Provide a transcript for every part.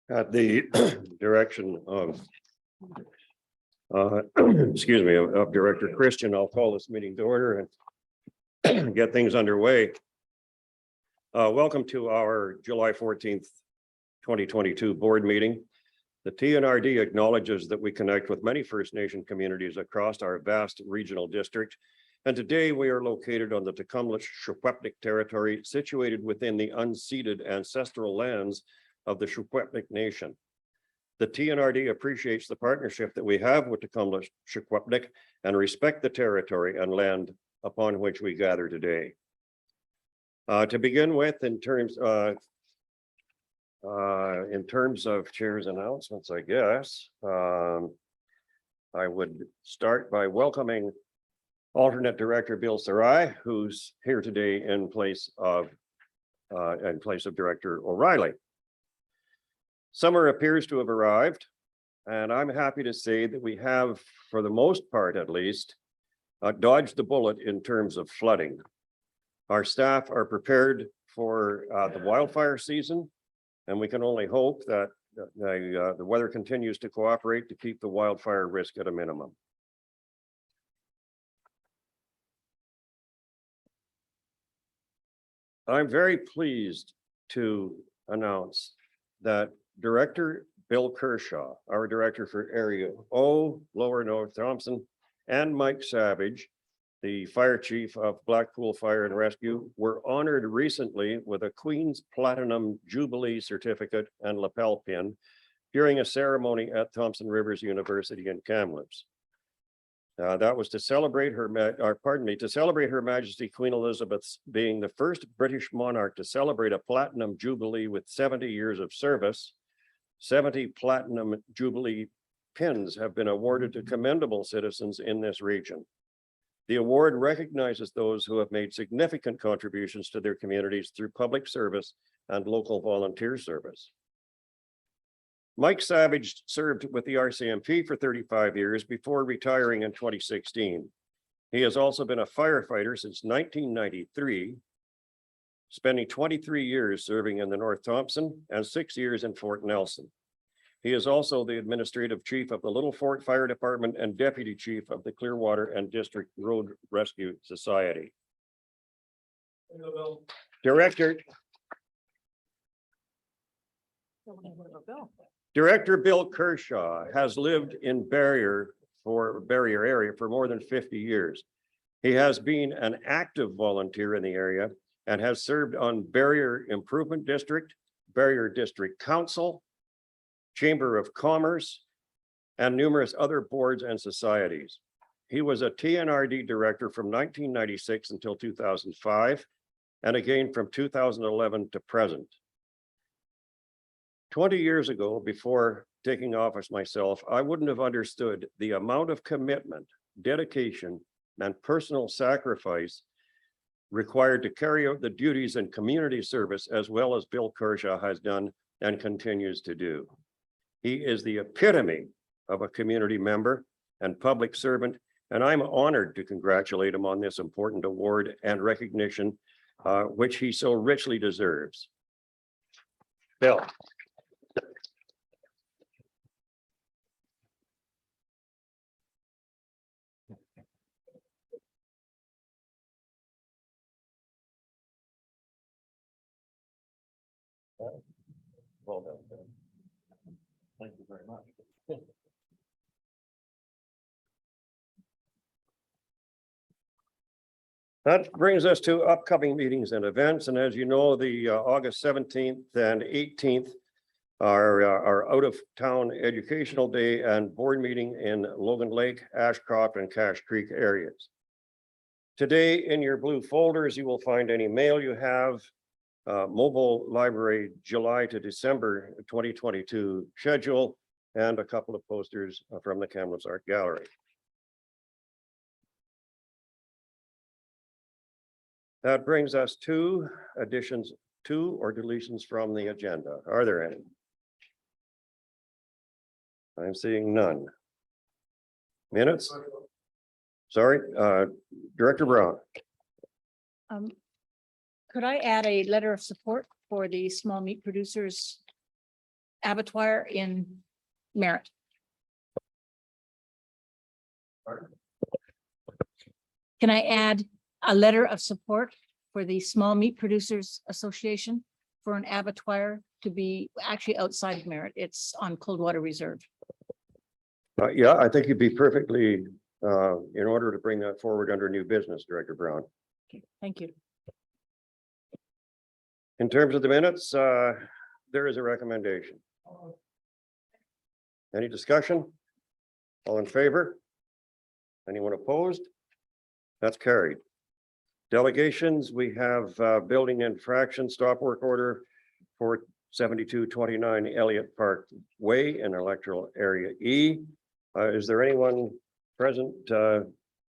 At the direction of, excuse me, of Director Christian, I'll call this meeting to order and get things underway. Welcome to our July 14th, 2022 board meeting. The TNRD acknowledges that we connect with many First Nation communities across our vast regional district. And today we are located on the Tecumseh territory, situated within the unceded ancestral lands of the Secwepemc Nation. The TNRD appreciates the partnership that we have with Tecumseh Secwepemc and respect the territory and land upon which we gather today. To begin with, in terms of chair's announcements, I guess, I would start by welcoming alternate director Bill Sarai, who's here today in place of Director O'Reilly. Summer appears to have arrived, and I'm happy to say that we have, for the most part at least, dodged the bullet in terms of flooding. Our staff are prepared for the wildfire season, and we can only hope that the weather continues to cooperate to keep the wildfire risk at a minimum. I'm very pleased to announce that Director Bill Kershaw, our director for Area O, Lower North Thompson, and Mike Savage, the fire chief of Blackpool Fire and Rescue, were honored recently with a Queen's Platinum Jubilee Certificate and lapel pin during a ceremony at Thompson Rivers University in Kamloops. That was to celebrate Her Majesty Queen Elizabeth's being the first British monarch to celebrate a Platinum Jubilee with 70 years of service. 70 Platinum Jubilee pins have been awarded to commendable citizens in this region. The award recognizes those who have made significant contributions to their communities through public service and local volunteer service. Mike Savage served with the RCMP for 35 years before retiring in 2016. He has also been a firefighter since 1993, spending 23 years serving in the North Thompson and 6 years in Fort Nelson. He is also the administrative chief of the Little Fort Fire Department and deputy chief of the Clearwater and District Road Rescue Society. Director Bill Kershaw has lived in Barrier area for more than 50 years. He has been an active volunteer in the area and has served on Barrier Improvement District, Barrier District Council, Chamber of Commerce, and numerous other boards and societies. He was a TNRD director from 1996 until 2005, and again from 2011 to present. 20 years ago, before taking office myself, I wouldn't have understood the amount of commitment, dedication, and personal sacrifice required to carry out the duties and community service as well as Bill Kershaw has done and continues to do. He is the epitome of a community member and public servant, and I'm honored to congratulate him on this important award and recognition, which he so richly deserves. Bill. Well done. Thank you very much. That brings us to upcoming meetings and events. And as you know, the August 17th and 18th are out of town educational day and board meeting in Logan Lake, Ashcroft, and Cache Creek areas. Today in your blue folders, you will find any mail you have, mobile library July to December 2022 schedule, and a couple of posters from the Kamloops Art Gallery. That brings us to additions to or deletions from the agenda. Are there any? I'm seeing none. Minutes? Sorry, Director Brown. Could I add a letter of support for the small meat producers abattoir in Merritt. Can I add a letter of support for the Small Meat Producers Association for an abattoir to be actually outside of Merritt? It's on Coldwater Reserve. Yeah, I think you'd be perfectly, in order to bring that forward under new business, Director Brown. Okay, thank you. In terms of the minutes, there is a recommendation. Any discussion? All in favor? Anyone opposed? That's carried. Delegations, we have building infraction stop work order for 7229 Elliott Park Way in electoral area E. Is there anyone present,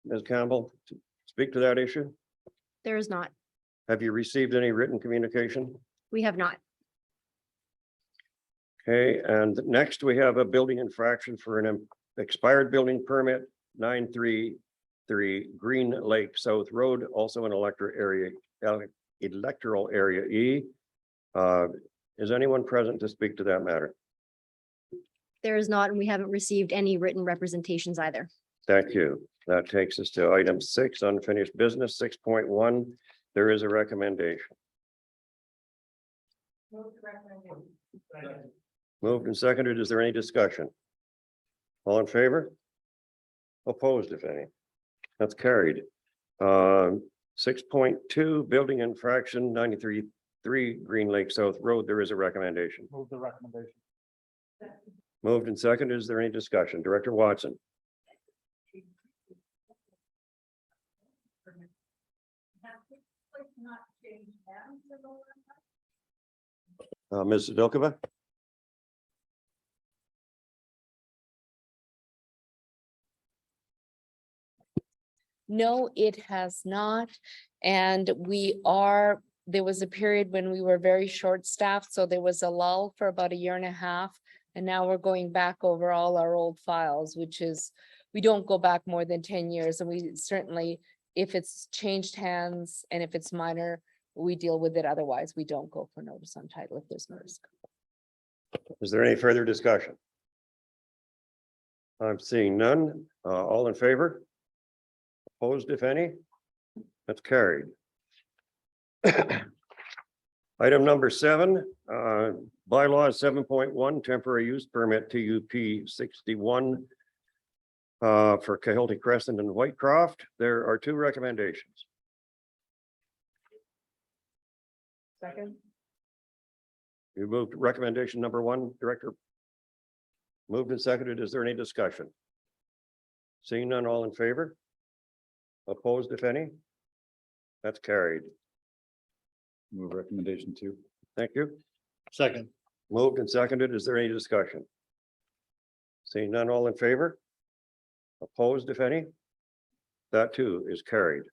Ms. Campbell, to speak to that issue? There is not. Have you received any written communication? We have not. Okay, and next we have a building infraction for an expired building permit 933 Green Lake South Road, also in electoral area E. Is anyone present to speak to that matter? There is not, and we haven't received any written representations either. Thank you. That takes us to item 6, unfinished business. 6.1, there is a recommendation. Moved and seconded. Is there any discussion? All in favor? Opposed, if any? That's carried. 6.2, building infraction 93 Green Lake South Road. There is a recommendation. Move the recommendation. Moved and seconded. Is there any discussion? Director Watson. Ms. Zadokova? No, it has not. And there was a period when we were very short-staffed, so there was a lull for about a year and a half. And now we're going back over all our old files, which is, we don't go back more than 10 years. And we certainly, if it's changed hands and if it's minor, we deal with it. Otherwise, we don't go for notice on title if there's no risk. Is there any further discussion? I'm seeing none. All in favor? Opposed, if any? That's carried. Item number 7, bylaws 7.1, temporary use permit TUP 61 for Cahilty Crescent and Whitecroft. There are 2 recommendations. Second. You moved recommendation number 1, Director. Moved and seconded. Is there any discussion? Seeing none, all in favor? Opposed, if any? That's carried. Move recommendation 2. Thank you. Second. Moved and seconded. Is there any discussion? Seeing none, all in favor? Opposed, if any? That too is carried.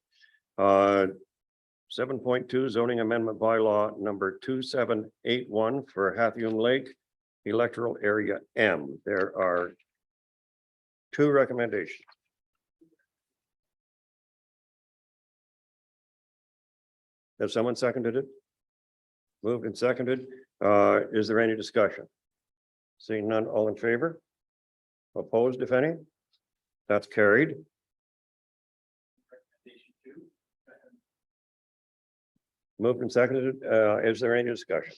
7.2 zoning amendment bylaw number 2781 for Hathium Lake electoral area M. There are 2 recommendations. Has someone seconded it? Moved and seconded. Is there any discussion? Seeing none, all in favor? Opposed, if any? That's carried. Moved and seconded. Is there any discussion?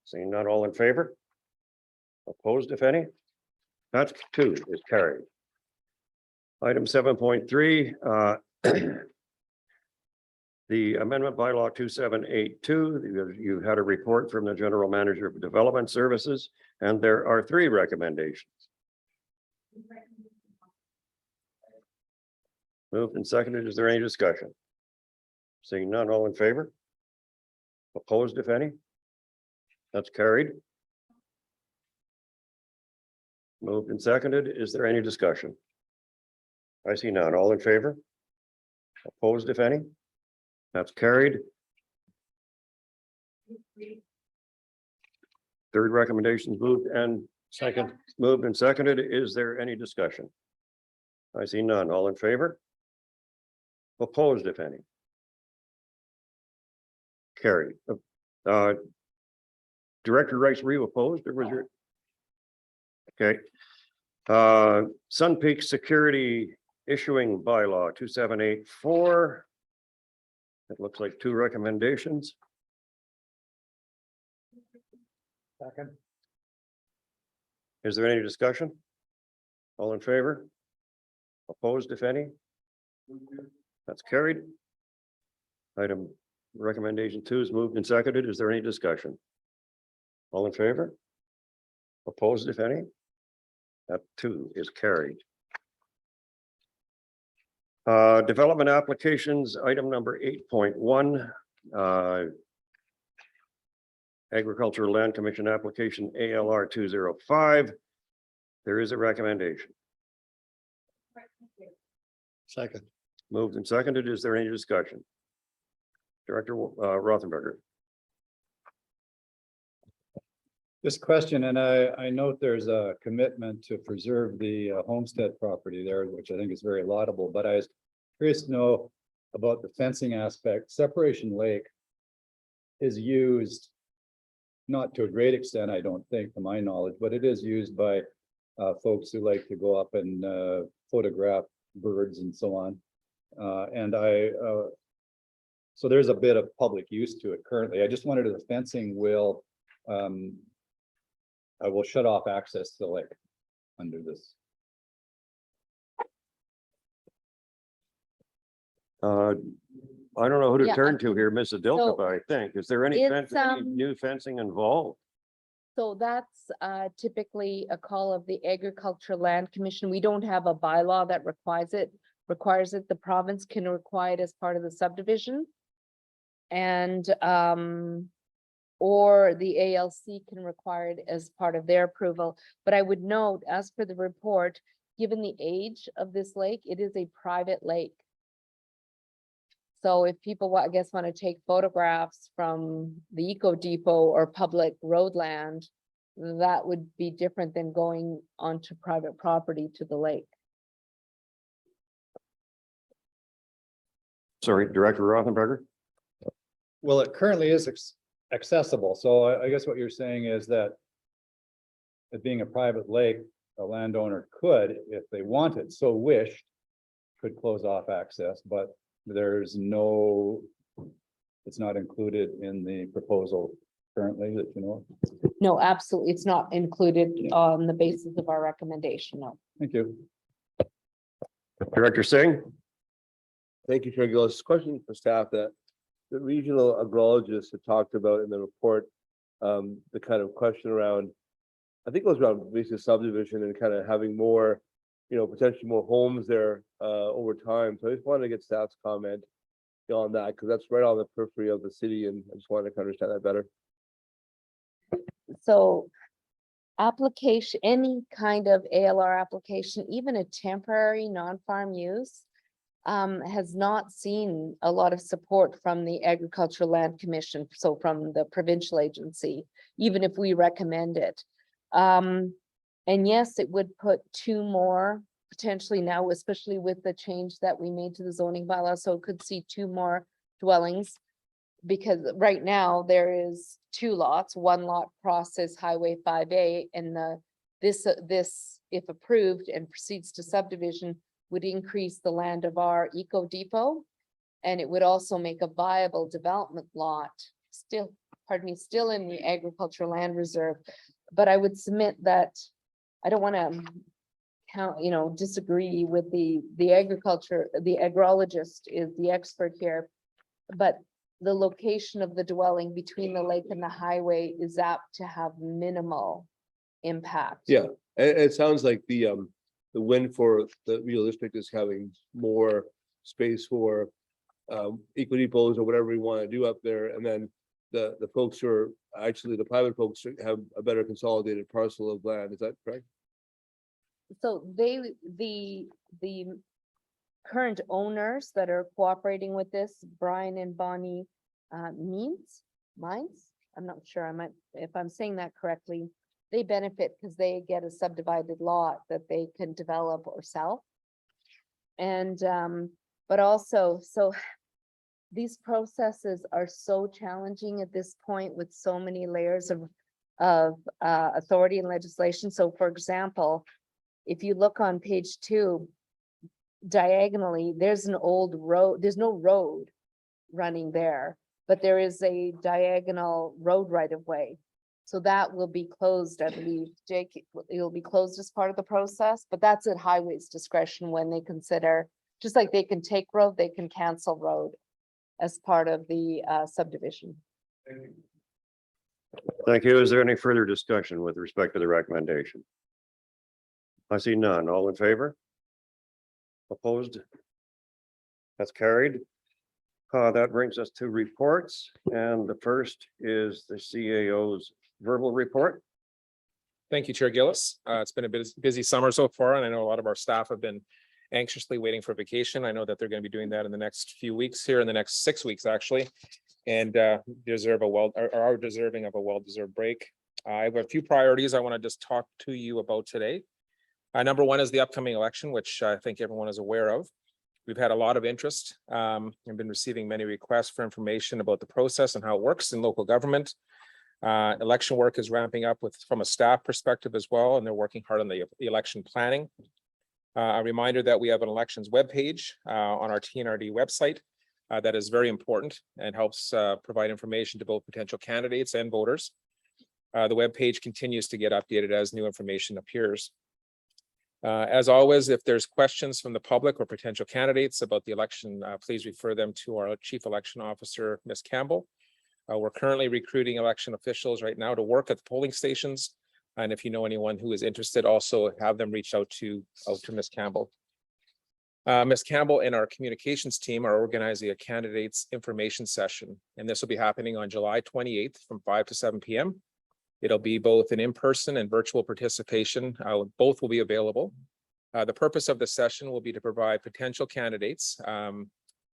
Seeing none, all in favor? Opposed, if any? That's 2 is carried. Item 7.3, the amendment bylaw 2782, you had a report from the General Manager of Development Services, and there are 3 recommendations. Moved and seconded. Is there any discussion? Seeing none, all in favor? Opposed, if any? That's carried. Moved and seconded. Is there any discussion? I see none. All in favor? Opposed, if any? That's carried. 3rd recommendation is moved and second. Moved and seconded. Is there any discussion? I see none. All in favor? Opposed, if any? Carried. Director Rice, were you opposed or was there? Okay. Sun Peak Security Issuing Bylaw 2784. It looks like two recommendations. Second. Is there any discussion? All in favor? Opposed, if any? That's carried. Item recommendation 2 is moved and seconded. Is there any discussion? All in favor? Opposed, if any? That 2 is carried. Development applications, item number 8.1. Agricultural Land Commission application ALR 205. There is a recommendation. Second. Moved and seconded. Is there any discussion? Director Rothenberger. This question, and I note there's a commitment to preserve the homestead property there, which I think is very laudable, but I was curious to know about the fencing aspect. Separation Lake is used, not to a great extent, I don't think, to my knowledge, but it is used by folks who like to go up and photograph birds and so on. So there's a bit of public use to it currently. I just wondered if the fencing will I will shut off access to the lake under this. I don't know who to Yeah, turn to here, Mrs. Dilkop, I think. Is there any it's, any new fencing involved? So that's typically a call of the Agricultural Land Commission. We don't have a bylaw that requires it. The province can require it as part of the subdivision. And or the ALC can require it as part of their approval. But I would note, as per the report, given the age of this lake, it is a private lake. So if people, I guess, want to take photographs from the Eco Depot or public road land, that would be different than going onto private property to the lake. Sorry, Director Rothenberger. Well, it currently is accessible, so I guess what you're saying is that it being a private lake, a landowner could, if they wanted, so wished, could close off access, but there's no, it's not included in the proposal currently that you know of. No, absolutely. It's not included on the basis of our recommendation. No. Thank you. Director Singh. Thank you, Chair Gillis. Question for staff that the regional agrologists had talked about in the report, the kind of question around, I think it was around basically subdivision and kind of having more, potentially more homes there over time. So I just wanted to get staff's comment on that, because that's right on the periphery of the city, and I just wanted to understand that better. So application, any kind of ALR application, even a temporary non-farm use, has not seen a lot of support from the Agricultural Land Commission, so from the provincial agency, even if we recommend it. And yes, it would put 2 more potentially now, especially with the change that we made to the zoning bylaw, so it could see 2 more dwellings. Because right now there is 2 lots, 1 lot crosses Highway 5A, and this, if approved and proceeds to subdivision, would increase the land of our Eco Depot. And it would also make a viable development lot, still in the agricultural land reserve. But I would submit that I don't want to disagree with the agrologist is the expert here. But the location of the dwelling between the lake and the highway is apt to have minimal impact. Yeah, it sounds like the win for the real district is having more space for eco depots or whatever we want to do up there, and then the folks who are actually the private folks have a better consolidated parcel of land. Is that correct? So the current owners that are cooperating with this, Brian and Bonnie Mines, I'm not sure if I'm saying that correctly. They benefit because they get a subdivided lot that they can develop or sell. And but also, so these processes are so challenging at this point with so many layers of of authority and legislation. So for example, if you look on page 2, diagonally, there's an old road, there's no road running there, but there is a diagonal road right of way. So that will be closed, I believe, Jake, it'll be closed as part of the process, but that's at highways discretion when they consider, just like they can take road, they can cancel road as part of the subdivision. Thank you. Is there any further discussion with respect to the recommendation? I see none. All in favor? Opposed? That's carried. That brings us to reports, and the first is the CAO's verbal report. Thank you, Chair Gillis. It's been a busy summer so far, and I know a lot of our staff have been anxiously waiting for vacation. I know that they're going to be doing that in the next few weeks here, in the next 6 weeks, actually, and are deserving of a well-deserved break. I have a few priorities I want to just talk to you about today. Number one is the upcoming election, which I think everyone is aware of. We've had a lot of interest and been receiving many requests for information about the process and how it works in local government. Election work is ramping up from a staff perspective as well, and they're working hard on the election planning. A reminder that we have an elections webpage on our TNRD website that is very important and helps provide information to both potential candidates and voters. The webpage continues to get updated as new information appears. As always, if there's questions from the public or potential candidates about the election, please refer them to our Chief Election Officer, Ms. Campbell. We're currently recruiting election officials right now to work at the polling stations. And if you know anyone who is interested, also have them reach out to Ms. Campbell. Ms. Campbell and our communications team are organizing a candidates information session, and this will be happening on July 28th from 5 to 7 p.m. It'll be both an in-person and virtual participation. Both will be available. The purpose of the session will be to provide potential candidates,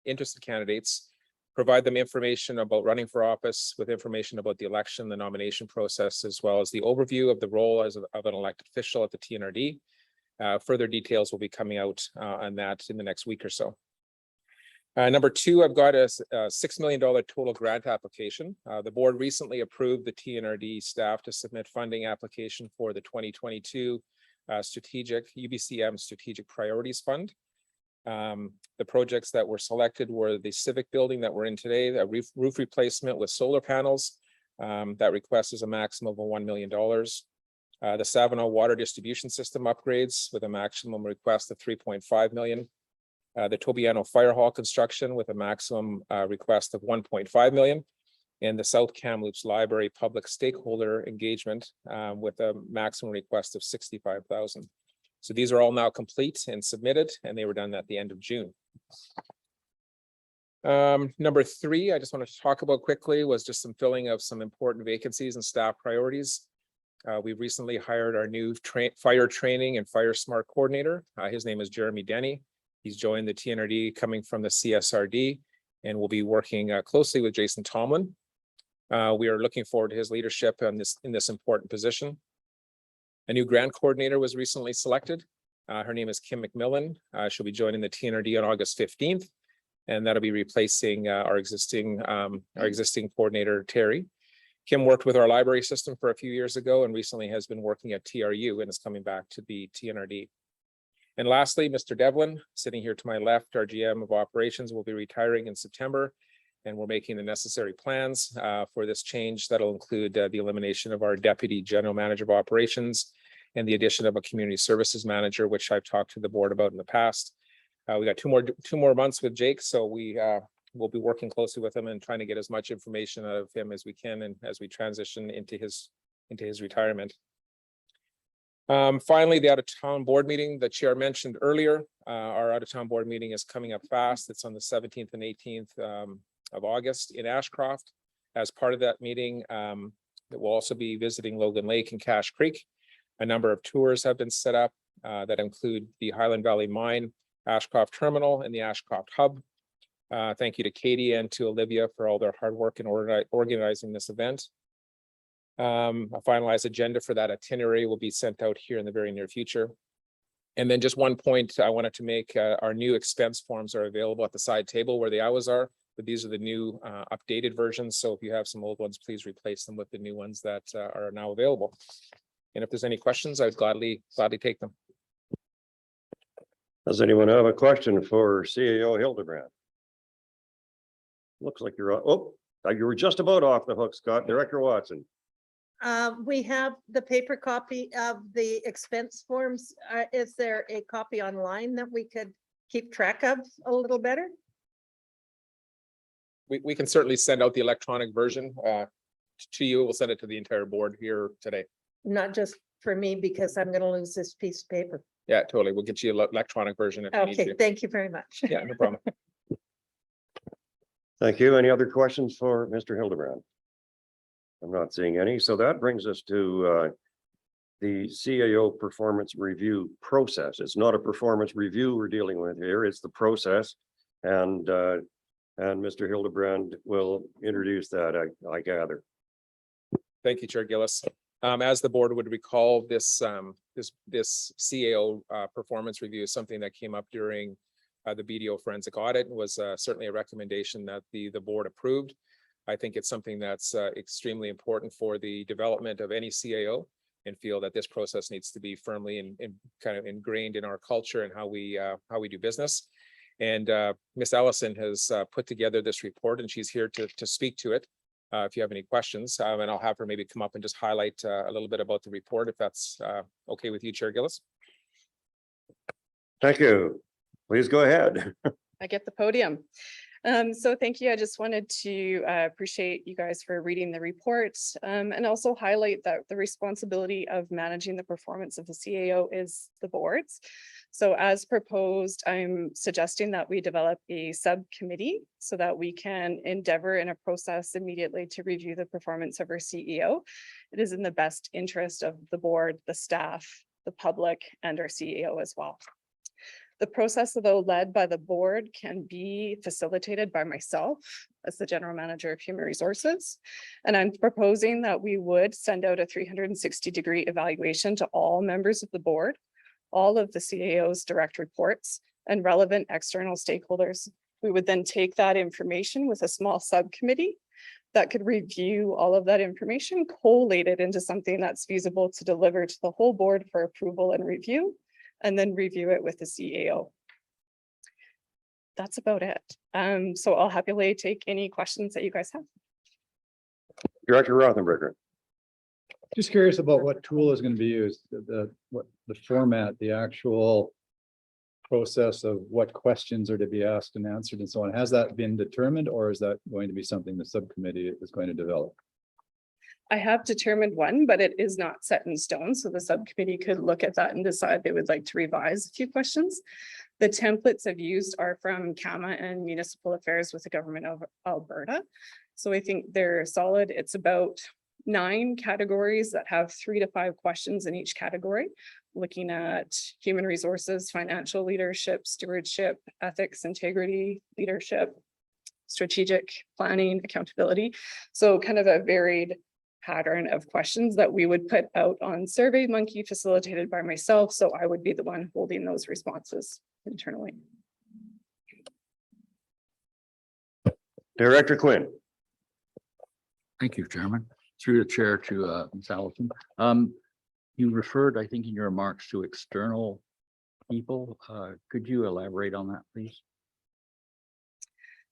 interested candidates, provide them information about running for office with information about the election, the nomination process, as well as the overview of the role of an elected official at the TNRD. Further details will be coming out on that in the next week or so. Number two, I've got a $6 million total grant application. The board recently approved the TNRD staff to submit funding application for the 2022 UBCM Strategic Priorities Fund. The projects that were selected were the civic building that we're in today, a roof replacement with solar panels. That request is a maximum of $1 million. The Savino water distribution system upgrades with a maximum request of $3.5 million. The Tobiano Fire Hall construction with a maximum request of $1.5 million. And the South Kamloops Library public stakeholder engagement with a maximum request of $65,000. So these are all now complete and submitted, and they were done at the end of June. Number three, I just wanted to talk about quickly was just some filling of some important vacancies and staff priorities. We recently hired our new fire training and fire smart coordinator. His name is Jeremy Denny. He's joined the TNRD coming from the CSRD and will be working closely with Jason Tomlin. We are looking forward to his leadership in this important position. A new grant coordinator was recently selected. Her name is Kim McMillan. She'll be joining the TNRD on August 15th, and that'll be replacing our existing coordinator, Terry. Kim worked with our library system for a few years ago and recently has been working at TRU and is coming back to the TNRD. And lastly, Mr. Devlin, sitting here to my left, our GM of operations, will be retiring in September, and we're making the necessary plans for this change. That'll include the elimination of our deputy general manager of operations and the addition of a community services manager, which I've talked to the board about in the past. We got two more months with Jake, so we will be working closely with him and trying to get as much information out of him as we can, and as we transition into his retirement. Finally, the out-of-town board meeting the chair mentioned earlier. Our out-of-town board meeting is coming up fast. It's on the 17th and 18th of August in Ashcroft. As part of that meeting, that will also be visiting Logan Lake and Cache Creek. A number of tours have been set up that include the Highland Valley Mine, Ashcroft Terminal, and the Ashcroft Hub. Thank you to Katie and to Olivia for all their hard work in organizing this event. A finalized agenda for that itinerary will be sent out here in the very near future. And then just one point I wanted to make, our new expense forms are available at the side table where the hours are. But these are the new updated versions. So if you have some old ones, please replace them with the new ones that are now available. And if there's any questions, I would gladly take them. Does anyone have a question for CAO Hildebrand? Looks like you're, you were just about off the hook, Scott. Director Watson. We have the paper copy of the expense forms. Is there a copy online that we could keep track of a little better? We can certainly send out the electronic version to you. We'll send it to the entire board here today. Not just for me, because I'm gonna lose this piece of paper. Yeah, totally. We'll get you an electronic version if you need Okay, to. thank you very much. Yeah, no problem. Thank you. Any other questions for Mr. Hildebrand? I'm not seeing any. So that brings us to the CAO performance review process. It's not a performance review we're dealing with here. It's the process. And Mr. Hildebrand will introduce that, I gather. Thank you, Chair Gillis. As the board would recall, this CAO performance review is something that came up during the BDO forensic audit. It was certainly a recommendation that the board approved. I think it's something that's extremely important for the development of any CAO, and feel that this process needs to be firmly and kind of ingrained in our culture and how we do business. And Ms. Ellison has put together this report, and she's here to speak to it. If you have any questions, and I'll have her maybe come up and just highlight a little bit about the report, if that's okay with you, Chair Gillis. Thank you. Please go ahead. I get the podium. So thank you. I just wanted to appreciate you guys for reading the report, and also highlight that the responsibility of managing the performance of the CAO is the board's. So as proposed, I'm suggesting that we develop a subcommittee so that we can endeavor in a process immediately to review the performance of our CEO. It is in the best interest of the board, the staff, the public, and our CEO as well. The process, though led by the board, can be facilitated by myself as the General Manager of Human Resources. And I'm proposing that we would send out a 360-degree evaluation to all members of the board, all of the CAO's direct reports, and relevant external stakeholders. We would then take that information with a small subcommittee that could review all of that information, collate it into something that's feasible to deliver to the whole board for approval and review, and then review it with the CAO. That's about it. So I'll happily take any questions that you guys have. Director Rothenberger. Just curious about what tool is going to be used, what the format, the actual process of what questions are to be asked and answered and so on. Has that been determined, or is that going to be something the subcommittee is going to develop? I have determined one, but it is not set in stone. So the subcommittee could look at that and decide they would like to revise a few questions. The templates I've used are from CAMA and Municipal Affairs with the Government of Alberta. So I think they're solid. It's about 9 categories that have 3 to 5 questions in each category, looking at human resources, financial leadership, stewardship, ethics, integrity, leadership, strategic planning, accountability. So kind of a varied pattern of questions that we would put out on SurveyMonkey, facilitated by myself. So I would be the one holding those responses internally. Director Quinn. Thank you, Chairman. Through the chair to Ms. Allison. You referred, I think, in your remarks to external people. Could you elaborate on that, please?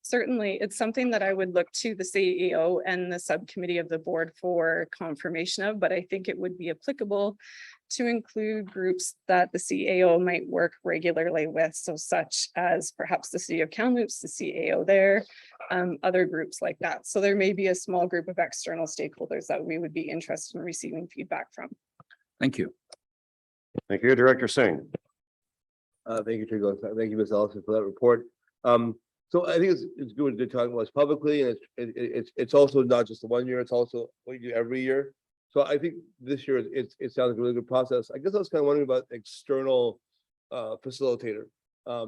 Certainly, it's something that I would look to the CEO and the subcommittee of the board for confirmation of, but I think it would be applicable to include groups that the CAO might work regularly with. So such as perhaps the city of Kamloops, the CAO there, other groups like that. So there may be a small group of external stakeholders that we would be interested in receiving feedback from. Thank you. Thank you, Director Singh. Thank you, Chair Gillis. Thank you, Ms. Ellison, for that report. So I think it's good to talk about this publicly, and it's also not just the 1 year, it's also what you do every year. So I think this year it sounds like a really good process. I guess I was kind of wondering about external facilitator,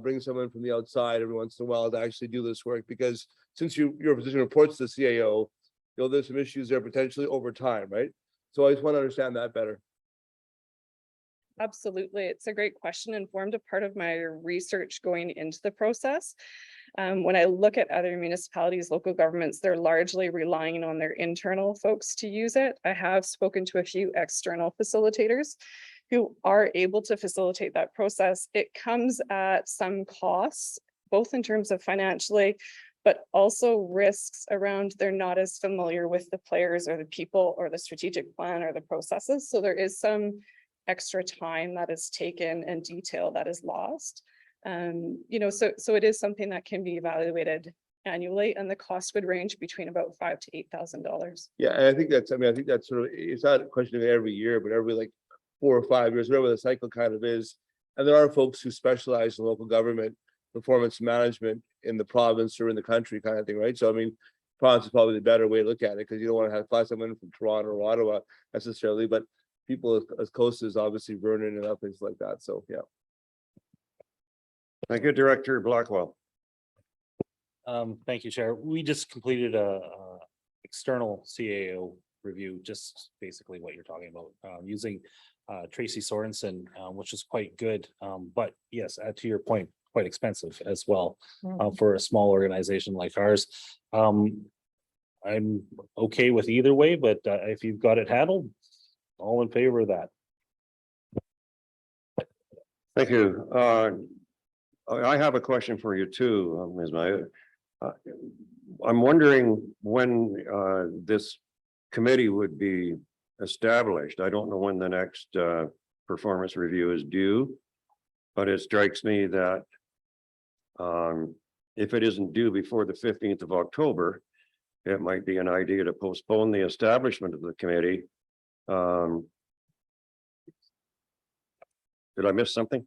bring someone from the outside every once in a while to actually do this work, because since your position reports to the CAO, there's some issues there potentially over time, right? So I just want to understand that better. Absolutely. It's a great question and formed a part of my research going into the process. When I look at other municipalities, local governments, they're largely relying on their internal folks to use it. I have spoken to a few external facilitators who are able to facilitate that process. It comes at some costs, both in terms of financially, but also risks around they're not as familiar with the players or the people or the strategic plan or the processes. So there is some extra time that is taken and detail that is lost. You know, so it is something that can be evaluated annually, and the cost would range between about $5,000 to $8,000. Yeah, and I think that's, I mean, I think that's sort of, it's not a question of every year, but every like 4 or 5 years, whatever the cycle kind of is. And there are folks who specialize in local government performance management in the province or in the country kind of thing, right? So I mean, province is probably the better way to look at it, because you don't want to have fly someone from Toronto or Ottawa necessarily, but people as close as obviously Vernon and other things like that. So, yeah. Thank you, Director Blackwell. Thank you, Chair. We just completed a external CAO review, just basically what you're talking about, using Tracy Sorensen, which is quite good. But yes, to your point, quite expensive as well for a small organization like ours. I'm okay with either way, but if you've got it handled, all in favor of that. Thank you. I have a question for you too, Ms. Maya. I'm wondering when this committee would be established. I don't know when the next performance review is due, but it strikes me that if it isn't due before the 15th of October, it might be an idea to postpone the establishment of the committee. Did I miss something?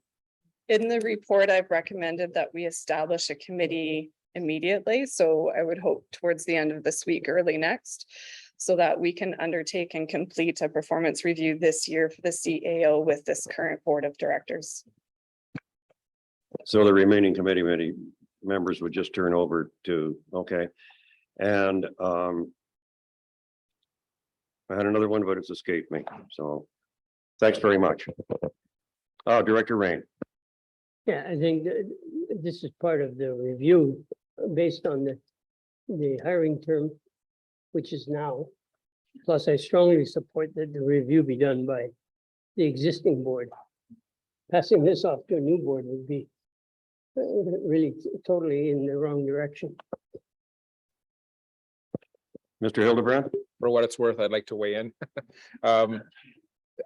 In the report, I've recommended that we establish a committee immediately. So I would hope towards the end of this week, early next, so that we can undertake and complete a performance review this year for the CAO with this current board of directors. So the remaining committee members would just turn over to, okay. And I had another one, but it's escaped me. So thanks very much. Director Rain. Yeah, I think that this is part of the review based on the hiring term, which is now. Plus, I strongly support that the review be done by the existing board. Passing this off to a new board would be really totally in the wrong direction. Mr. Hildebrand. For what it's worth, I'd like to weigh in.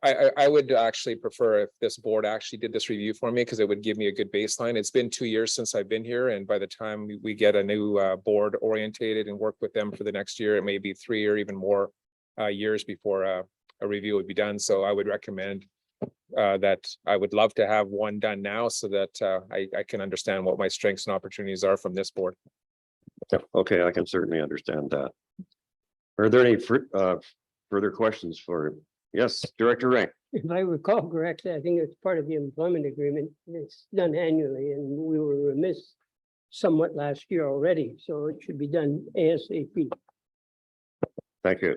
I would actually prefer if this board actually did this review for me, because it would give me a good baseline. It's been 2 years since I've been here, and by the time we get a new board orientated and work with them for the next year, it may be 3 or even more years before a review would be done. So I would recommend that I would love to have one done now, so that I can understand what my strengths and opportunities are from this board. Okay, I can certainly understand that. Are there any further questions for? Yes, Director Ray. If I recall correctly, I think it's part of the employment agreement. It's done annually, and we were remiss somewhat last year already, so it should be done ASAP. Thank you.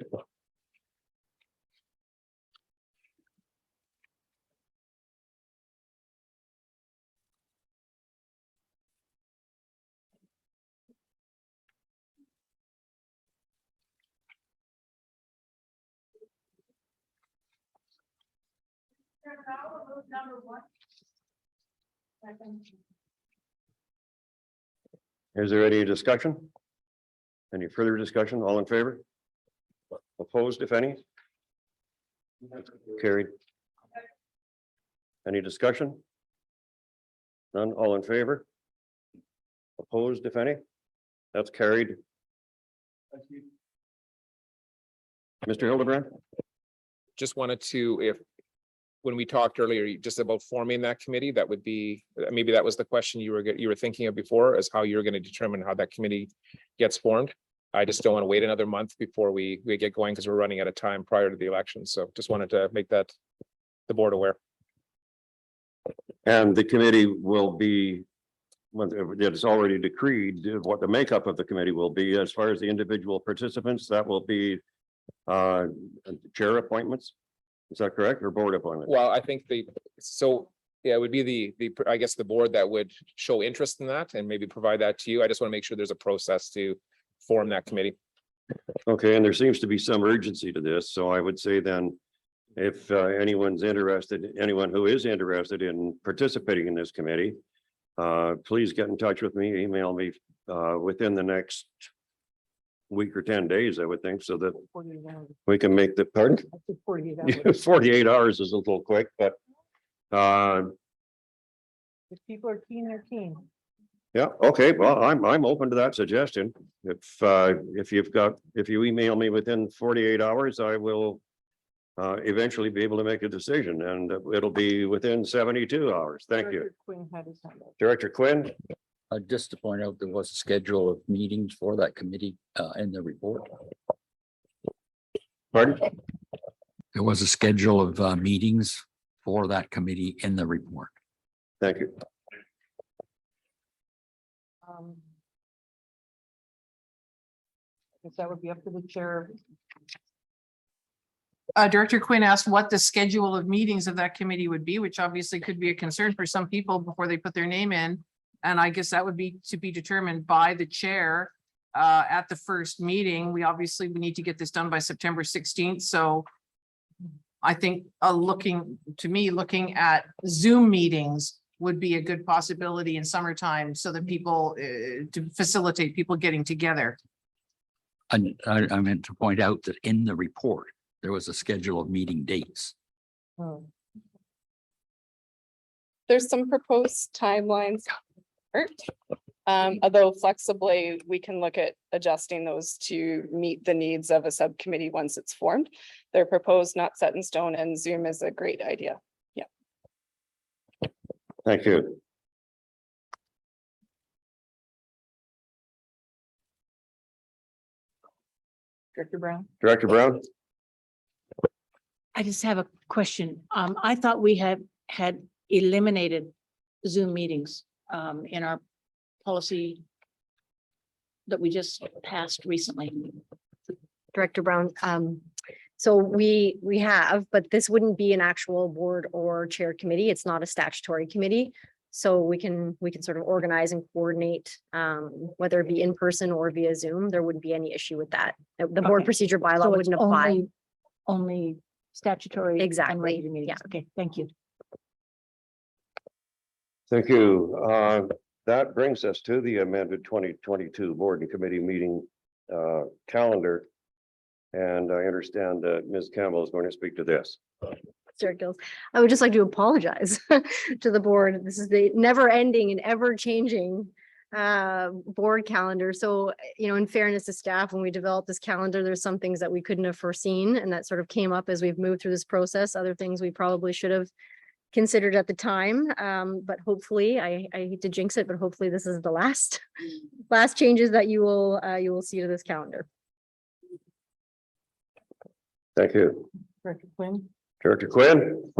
Is there any discussion? Any further discussion? All in favor? Opposed, if any? Carried. Any discussion? None, all in favor? Opposed, if any? That's carried. Mr. Hildebrand? Just wanted to, when we talked earlier, just about forming that committee, that would be, maybe that was the question you were thinking of before, is how you're going to determine how that committee gets formed. I just don't want to wait another month before we get going, because we're running out of time prior to the election. So just wanted to make that the board aware. And the committee will be, when it's already decreed what the makeup of the committee will be. As far as the individual participants, that will be chair appointments. Is that correct, or board appointment? Well, I think yeah, it would be I guess the board that would show interest in that and maybe provide that to you. I just want to make sure there's a process to form that committee. Okay, and there seems to be some urgency to this, so I would say then, if anyone who is interested in participating in this committee, please get in touch with me, email me within the next week or 10 days, I would think, so that we can make the, pardon? 48 hours is a little quick, but If people are keen, they're keen. yeah, okay, well, I'm open to that suggestion. If you email me within 48 hours, I will eventually be able to make a decision, and it'll be within 72 hours. Thank you. Director Quinn? Just to point out, there was a schedule of meetings for that committee in the report. Pardon? There was a schedule of meetings for that committee in the report. Thank you. Guess that would be up to the chair. Director Quinn asked what the schedule of meetings of that committee would be, which obviously could be a concern for some people before they put their name in. And I guess that would be to be determined by the chair at the first meeting. We need to get this done by September 16th. So I think looking at Zoom meetings would be a good possibility in summertime so that people to facilitate people getting together. And I meant to point out that in the report, there was a schedule of meeting dates. There's some proposed timelines. Although flexibly, we can look at adjusting those to meet the needs of a subcommittee once it's formed. They're proposed, not set in stone, and Zoom is a great idea. Yeah. Thank you. Director Brown? Director Brown? I just have a question. I thought we had eliminated Zoom meetings in our policy that we just passed recently. Director Brown, so we have, but this wouldn't be an actual board or chair committee. It's not a statutory committee. So we can sort of organize and coordinate, whether it be in person or via Zoom. There wouldn't be any issue with that. The board Okay. procedure bylaw So it's wouldn't apply. only statutory. and Exactly, regular meetings. yeah. Okay, thank you. Thank you. That brings us to the amended 2022 board and committee meeting calendar. And I understand that Ms. Campbell is going to speak to this. Mr. Gills, I would just like to apologize to the board. This is the never ending and ever changing board calendar. So, in fairness to staff, when we developed this calendar, there's some things that we couldn't have foreseen and that sort of came up as we've moved through this process. Other things we probably should have considered at the time. But hopefully, I hate to jinx it, but hopefully this is the last changes that you will see to this calendar. Thank you. Director Quinn? Director Quinn?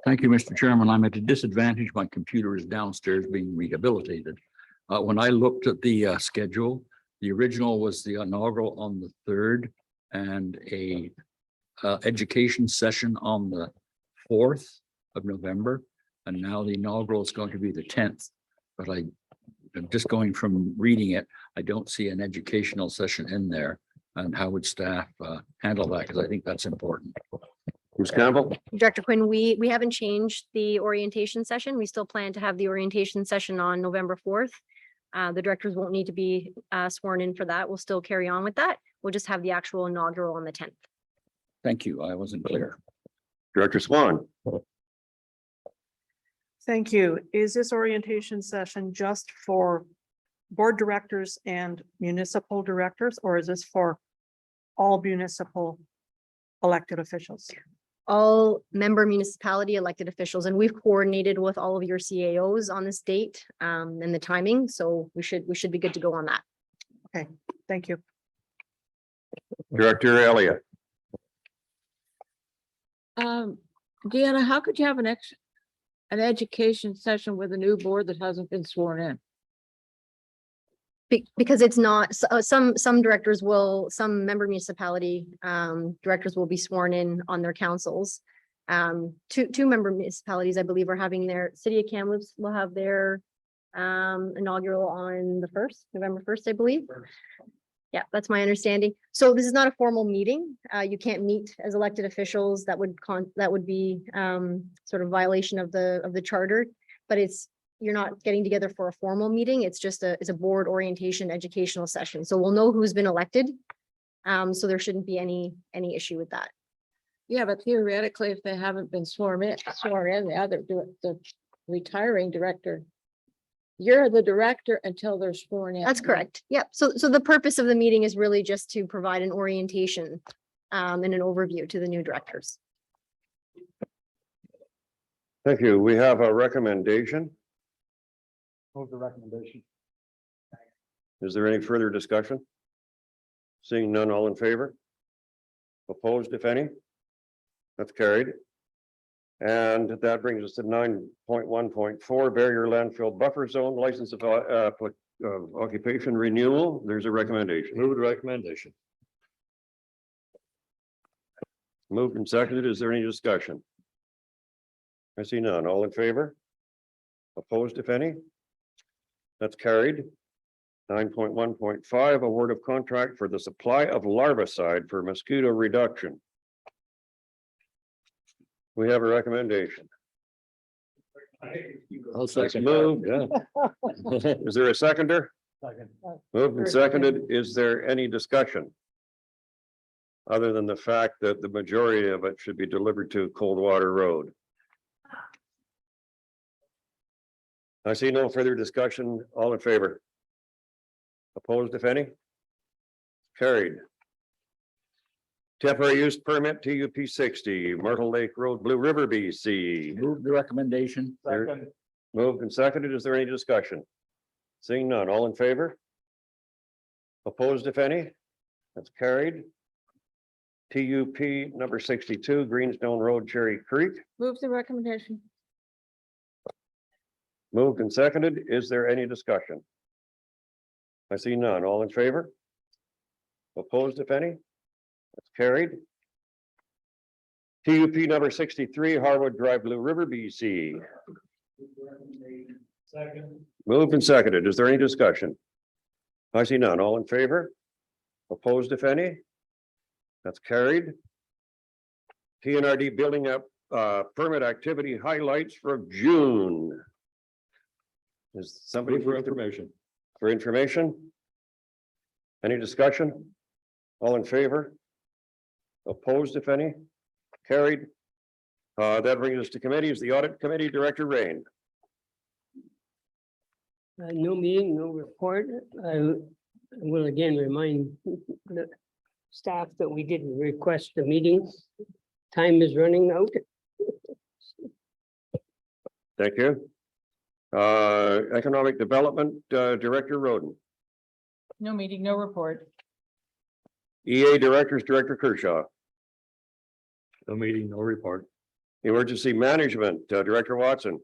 Thank you, Mr. Chairman. I'm at a disadvantage. My computer is downstairs being rehabilitated. When I looked at the schedule, the original was the inaugural on the 3rd and a education session on the 4th of November. And now the inaugural is going to be the 10th. But I'm just going from reading it, I don't see an educational session in there. And how would staff handle that? Because I think that's important. Ms. Campbell? Director Quinn, we haven't changed the orientation session. We still plan to have the orientation session on November 4th. The directors won't need to be sworn in for that. We'll still carry on with that. We'll just have the actual inaugural on the 10th. Thank you. I wasn't clear. Director Swan? Thank you. Is this orientation session just for board directors and municipal directors, or is this for all municipal elected officials? All member municipality elected officials, and we've coordinated with all of your CAOs on this date and the timing, so we should be good to go on that. Okay, thank you. Director Elliott? Deanna, how could you have an education session with a new board that hasn't been sworn in? Because it's not, some directors will, some member municipality directors will be sworn in on their councils. Two member municipalities, I believe, are having their, City of Kamloops will have their inaugural on the November 1st, I believe. Yeah, that's my understanding. So this is not a formal meeting. You can't meet as elected officials. That would be sort of violation of the charter. But you're not getting together for a formal meeting. It's just it's a board orientation educational session. So we'll know who's been elected. So there shouldn't be any issue with that. Yeah, but theoretically, if they haven't been sworn in, the retiring director. You're the director until they're sworn in. That's correct. Yep. So the purpose of the meeting is really just to provide an orientation and an overview to the new directors. Thank you. We have a recommendation. Move the recommendation. Is there any further discussion? Seeing none, all in favor? Opposed, if any? That's carried. And that brings us to 9.1.4 barrier landfill buffer zone license of occupation renewal. There's a recommendation. Move the recommendation. Moved and seconded. Is there any discussion? I see none. All in favor? Opposed, if any? That's carried. 9.1.5 award of contract for the supply of larvicide for mosquito reduction. We have a recommendation. I'll second. Move. Yeah. Is there a seconder? Second. Moved and seconded. Is there any discussion? Other than the fact that the majority of it should be delivered to Coldwater Road. I see no further discussion. All in favor? Opposed, if any? Carried. Temporary use permit TUP 60, Myrtle Lake Road, Blue River, BC. Move the recommendation. There- Moved and seconded. Is there any discussion? Seeing none. All in favor? Opposed, if any? That's carried. TUP number 62, Greenstone Road, Cherry Creek. Move the recommendation. Moved and seconded. Is there any discussion? I see none. All in favor? Opposed, if any? That's carried. TUP number 63, Harwood Drive, Blue River, BC. Second. Moved and seconded. Is there any discussion? I see none. All in favor? Opposed, if any? That's carried. TNRD building up permit activity highlights for June. Is somebody For information. for information? Any discussion? All in favor? Opposed, if any? Carried. That brings us to committees. The audit committee, Director Rain. No meeting, no report. I will again remind the staff that we didn't request the meeting. Time is running out. Thank you. Economic Development, Director Roden. No meeting, no report. EA Directors, Director Kershaw. No meeting, no report. Emergency Management, Director Watson.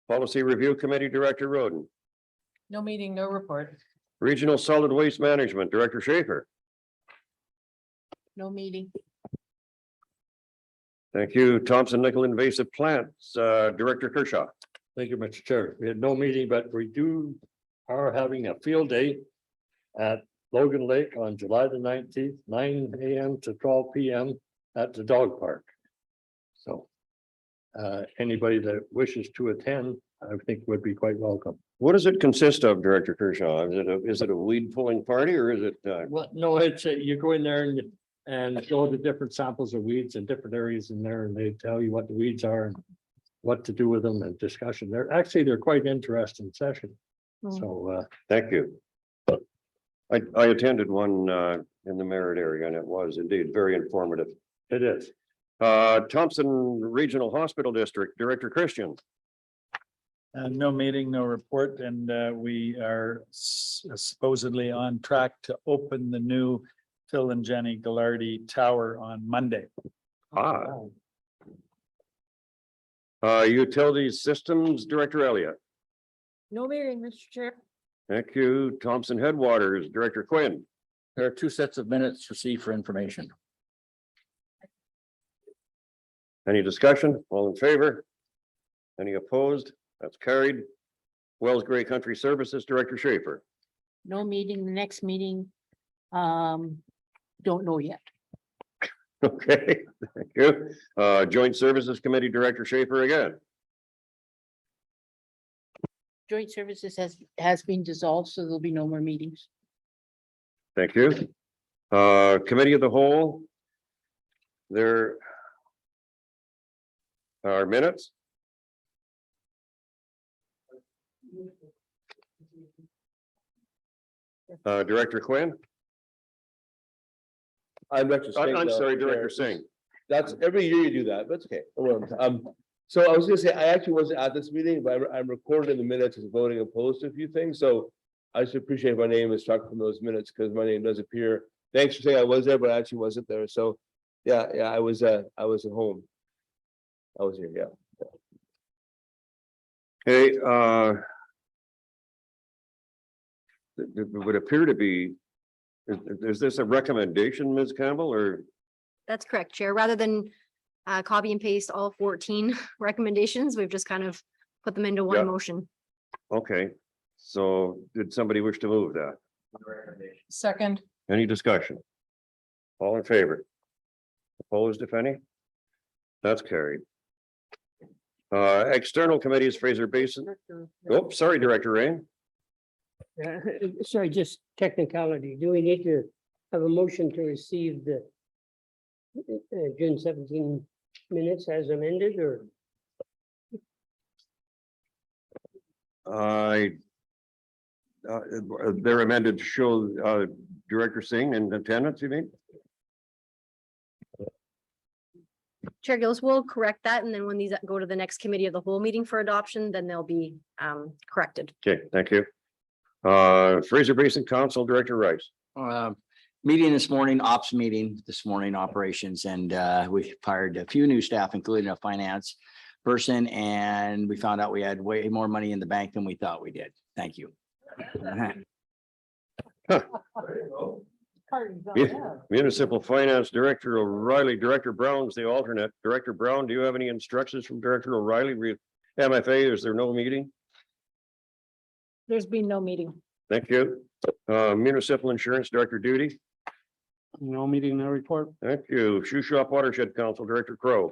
Policy Review Committee, Director Roden. No meeting, no report. Regional Solid Waste Management, Director Schaefer. No meeting. Thank you. Thompson-Nicola Invasive Plants, Director Kershaw. Thank you, Mr. Chair. We had no meeting, but we are having a field day at Logan Lake on July the 19th, 9 a.m. to 12 p.m. at the dog park. So anybody that wishes to attend, I think would be quite welcome. What does it consist of, Director Kershaw? Is it a weed pulling party or is it? Well, no, it's you go in there and show the different samples of weeds in different areas in there, and they tell you what the weeds are and what to do with them and discussion. They're quite interesting session. So Thank you. I attended one in the Merritt area and it was indeed very informative. it is. Thompson Regional Hospital District, Director Christian. No meeting, no report, and we are supposedly on track to open the new Phil and Jenny Gallardi Tower on Monday. Utilities Systems, Director Elliott. No meeting, Mr. Chair. Thank you. Thompson Headwaters, Director Quinn. There are two sets of minutes received for information. Any discussion? All in favor? Any opposed? That's carried. Wells Gray Country Services Director Schaefer. No meeting, the next meeting. Don't know yet. Okay, thank you. Joint Services Committee Director Schaefer again. Joint Services has been dissolved, so there'll be no more meetings. Thank you. Committee of the Whole. There are minutes. Director Quinn. I'm Director Singh. I'm though, sorry, Chair. Director Singh. That's every year you do that, but it's okay. No worries. So I was gonna say, I actually wasn't at this meeting, but I'm recorded in the minutes as voting opposed to a few things, so I should appreciate if my name is struck from those minutes, because my name does appear. Thanks for saying I was there, but I actually wasn't there, so, yeah, I was at home. I was here, yeah. Okay, it would appear to be, is this a recommendation, Ms. Campbell, or? That's correct, Chair. Rather than copy and paste all 14 recommendations, we've just kind of put them into Yeah. one motion. Okay, so did somebody wish to move that? Second, Any discussion? All in favor? Opposed, if any? That's carried. External committees, Fraser Basin. Oh, sorry, Director Rain. Sorry, just technicality. Do we need to have a motion to receive the June 17 minutes as amended, or? They're amended to show Director Singh in attendance, you mean? Chair Gillis will correct that, and then when these go to the next committee of the whole meeting for adoption, then they'll be corrected. Okay, thank you. Fraser Basin Council Director Rice. Meeting this morning, ops meeting this morning, operations, and we hired a few new staff, including a finance person, and we found out we had way more money in the bank than we thought we did. Thank you. Municipal Finance Director O'Reilly, Director Brown's the alternate. Director Brown, do you have any instructions from Director O'Reilly? MFA, is there no meeting? There's been no meeting. Thank you. Municipal Insurance Director Duty. No meeting, no report. Thank you. Shuswap Watershed Council Director Crow.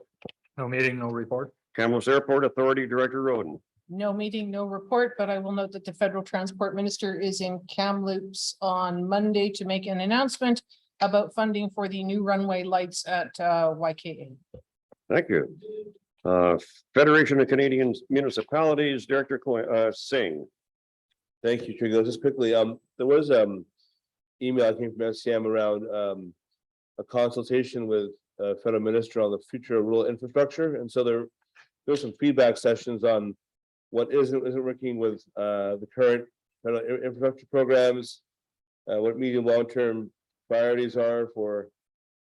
No meeting, no report. Kamloops Airport Authority Director Roden. no meeting, no report, but I will note that the federal transport minister is in Kamloops on Monday to make an announcement about funding for the new runway lights at YKA. Thank you. Federation of Canadian Municipalities Director Singh. Thank you, Trigo. Just quickly, there was email that came from SCM around a consultation with federal minister on the future of rural infrastructure, and so there's some feedback sessions on what isn't working with the current federal infrastructure programs, what medium long-term priorities are for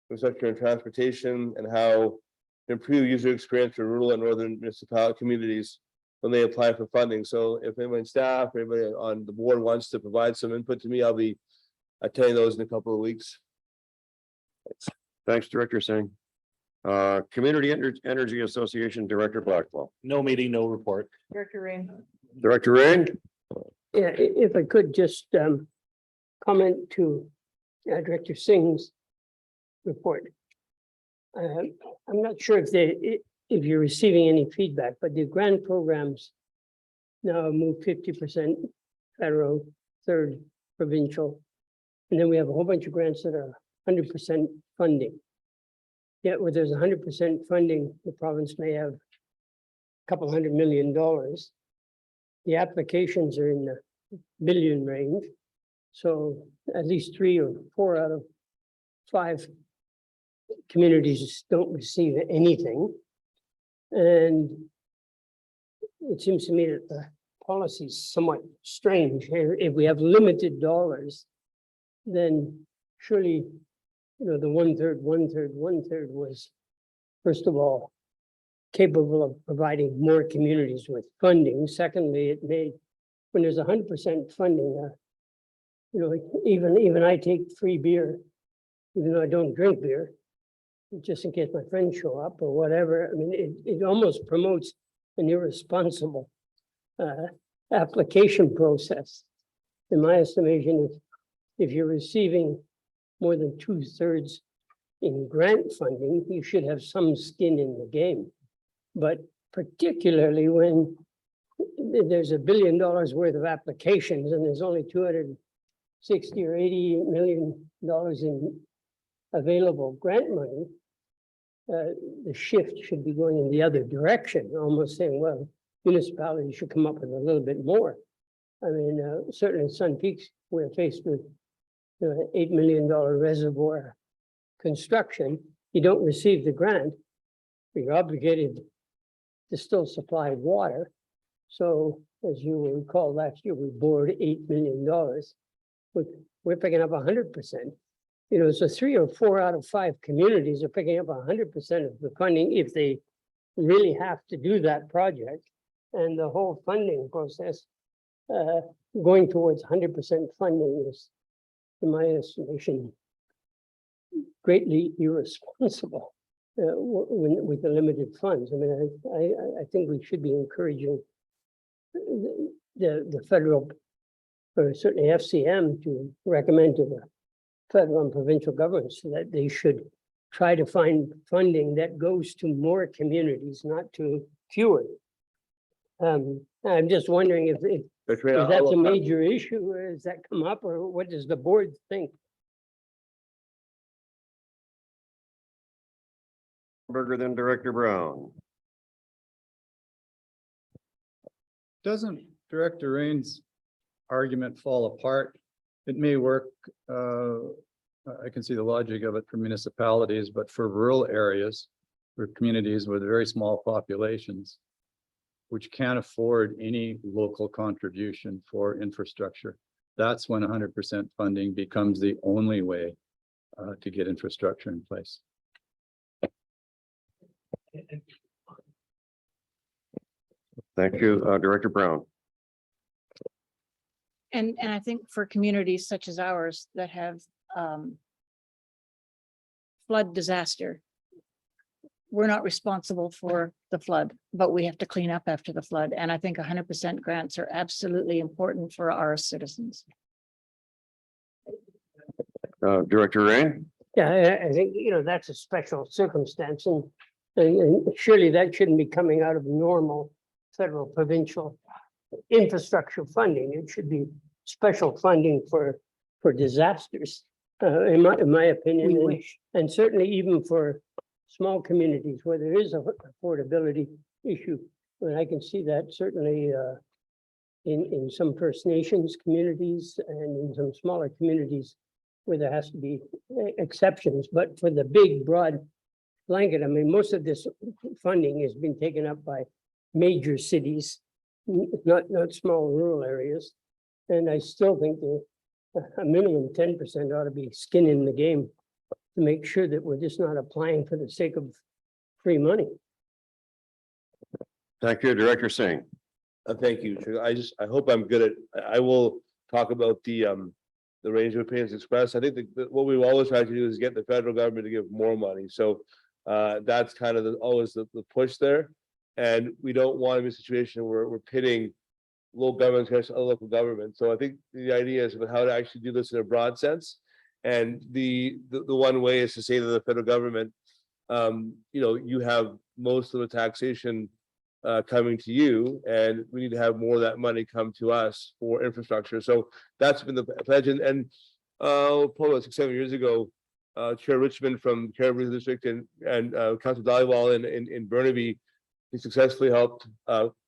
infrastructure and transportation, and how to improve user experience for rural and northern municipality communities when they apply for funding. So if anyone on staff, or anybody on the board wants to provide some input to me, I'll be attending those in a couple of weeks. Thanks, Director Singh. Community Energy Association Director Blackwell. No meeting, no report. Director Rain. Director Rain. Yeah, if I could just comment to Director Singh's report. I'm not sure if you're receiving any feedback, but the grant programs now move 50% federal, third provincial. And then we have a whole bunch of grants that are 100% funding. Yet where there's 100% funding, the province may have a couple $100 million. The applications are in the billion range. So at least 3 or 4 out of 5 communities don't receive anything. And it seems to me that the policy is somewhat strange. If we have limited dollars, then surely, you know, the 1/3, 1/3, 1/3 was, first of all, capable of providing more communities with funding. Secondly, it made, when there's 100% funding, you know, even I take free beer, even though I don't drink beer. just in case my friends show up or whatever. I mean, it almost promotes an irresponsible application process. In my estimation, if you're receiving more than 2/3 in grant funding, you should have some skin in the game. But particularly when there's $1 billion worth of applications and there's only 260 or 80 million dollars in available grant money, the shift should be going in the other direction, almost saying, well, municipalities should come up with a little bit more. I mean, certainly Sun Peaks, we're faced with $8 million reservoir construction. You don't receive the grant, you're obligated to still supply water. So as you will recall, last year we bored $8 million. We're picking up 100%. You know, so 3 or 4 out of 5 communities are picking up 100% of the funding if they really have to do that project. And the whole funding process going towards 100% funding is, in my estimation, greatly irresponsible with the limited funds. I mean, I think we should be encouraging the federal, or certainly FCM, to recommend to the federal and provincial governments that they should try to find funding that goes to more communities, not to fewer. I'm just wondering if That's right. if that's a major issue, or has that come up, or what does the board think? Burger, then Director Brown. Doesn't Director Rain's argument fall apart? It may work, I can see the logic of it for municipalities, but for rural areas, for communities with very small populations, which can't afford any local contribution for infrastructure, that's when 100% funding becomes the only way to get infrastructure in place. Thank you, Director Brown. And I think for communities such as ours that have flood disaster, we're not responsible for the flood, but we have to clean up after the flood. And I think 100% grants are absolutely important for our citizens. Director Rain? Yeah, I think, you know, that's a special circumstance, and surely that shouldn't be coming out of normal federal provincial infrastructure funding. It should be special funding for disasters, in my opinion. We and- wish. And certainly even for small communities where there is a affordability issue. And I can see that certainly in some First Nations communities and in some smaller communities where there has to be exceptions. But for the big, broad blanket, I mean, most of this funding has been taken up by major cities, not small rural areas. And I still think that a minimum 10% ought to be skin in the game to make sure that we're just not applying for the sake of free money. Thank you, Director Singh. Thank you. I hope I'm good at, I will talk about the range of opinions expressed. I think that what we've always tried to do is get the federal government to give more money. So that's kind of always the push there. And we don't want to be in a situation where we're pitting local governments against other local governments. So I think the idea is about how to actually do this in a broad sense. And the one way is to say to the federal government, you know, you have most of the taxation coming to you, and we need to have more of that money come to us for infrastructure. So that's been the pledge. And probably about 6-7 years ago, Chair Richmond from Caribou District and Councilor Dhaliwal in Burnaby, he successfully helped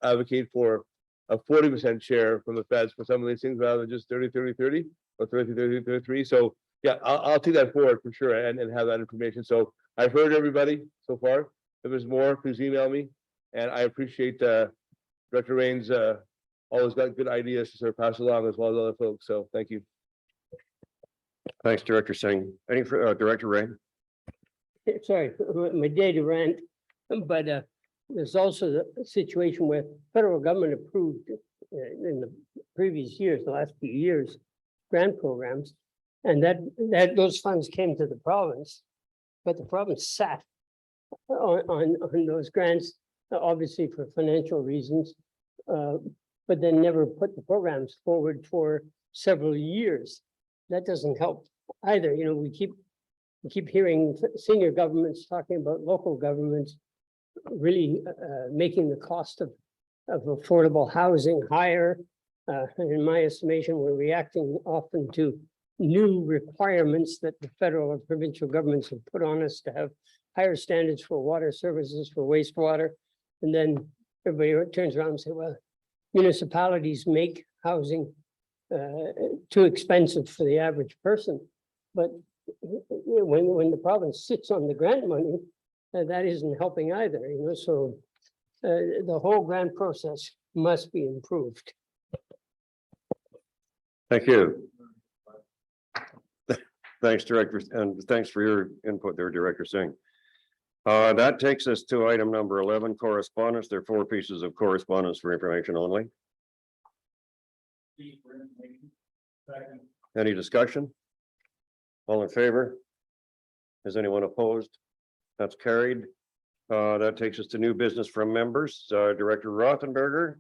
advocate for a 40% share from the feds for some of these things rather than just 30-30-30 or 30-30-33. So yeah, I'll take that forward for sure and have that information. So I've heard everybody so far. If there's more, please email me. And I appreciate Director Rain's always got good ideas to sort of pass along as well as other folks. So thank you. Thanks, Director Singh. Any for Director Rain? Sorry, my day to rant, but there's also the situation where federal government approved in the previous years, the last few years, grant programs, and that those funds came to the province. but the province sat on those grants, obviously for financial reasons. But then never put the programs forward for several years. That doesn't help either. You know, we keep hearing senior governments talking about local governments really making the cost of affordable housing higher. And in my estimation, we're reacting often to new requirements that the federal or provincial governments have put on us to have higher standards for water services, for wastewater. And then everybody turns around and say, well, municipalities make housing too expensive for the average person. But when the province sits on the grant money, that isn't helping either, you know, so the whole grant process must be improved. Thank you. Thanks, Director, and thanks for your input there, Director Singh. That takes us to item number 11, correspondence. There are 4 pieces of correspondence for information only. Any discussion? All in favor? Is anyone opposed? That's carried. That takes us to new business from members. Director Rothenberger.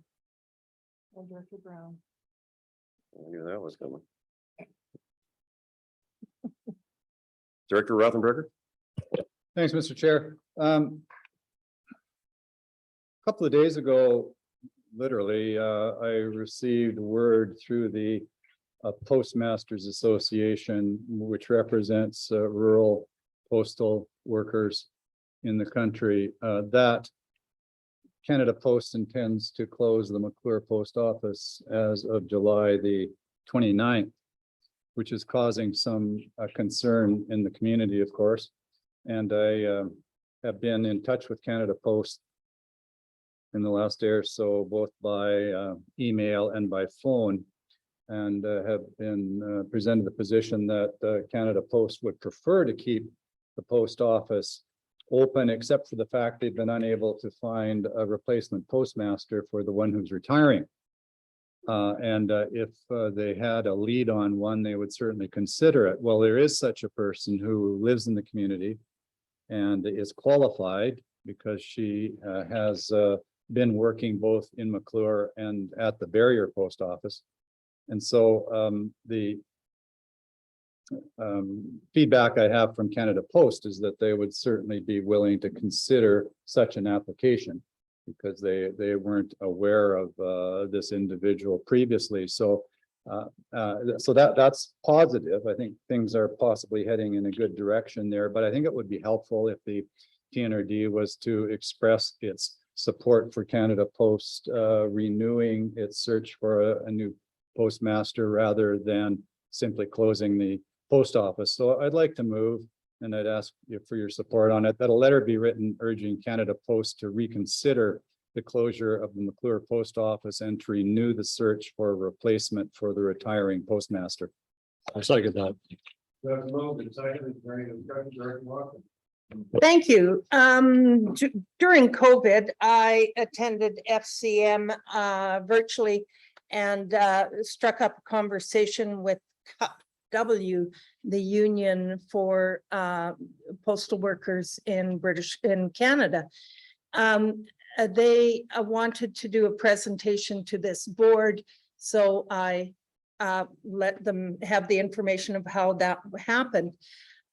Director Brown. I knew that was coming. Director Rothenberger. Thanks, Mr. Chair. A couple of days ago, literally, I received word through the Postmasters Association, which represents rural postal workers in the country, that Canada Post intends to close the McClure Post Office as of July the 29th, which is causing some concern in the community, of course. And I have been in touch with Canada Post in the last day or so, both by email and by phone, and have been presented the position that Canada Post would prefer to keep the post office open, except for the fact they've been unable to find a replacement postmaster for the one who's retiring. If they had a lead on one, they would certainly consider it. Well, there is such a person who lives in the community and is qualified because she has been working both in McClure and at the Barrier Post Office. And so the feedback I have from Canada Post is that they would certainly be willing to consider such an application because they weren't aware of this individual previously. So that's positive. I think things are possibly heading in a good direction there, but I think it would be helpful if the TNRD was to express its support for Canada Post renewing its search for a new postmaster rather than simply closing the post office. So I'd like to move, and I'd ask you for your support on it, that a letter be written urging Canada Post to reconsider the closure of the McClure Post Office and to renew the search for a replacement for the retiring postmaster. I second that. Thank you. During COVID, I attended FCM virtually and struck up a conversation with W, the union for postal workers in Canada. They wanted to do a presentation to this board, so I let them have the information of how that happened.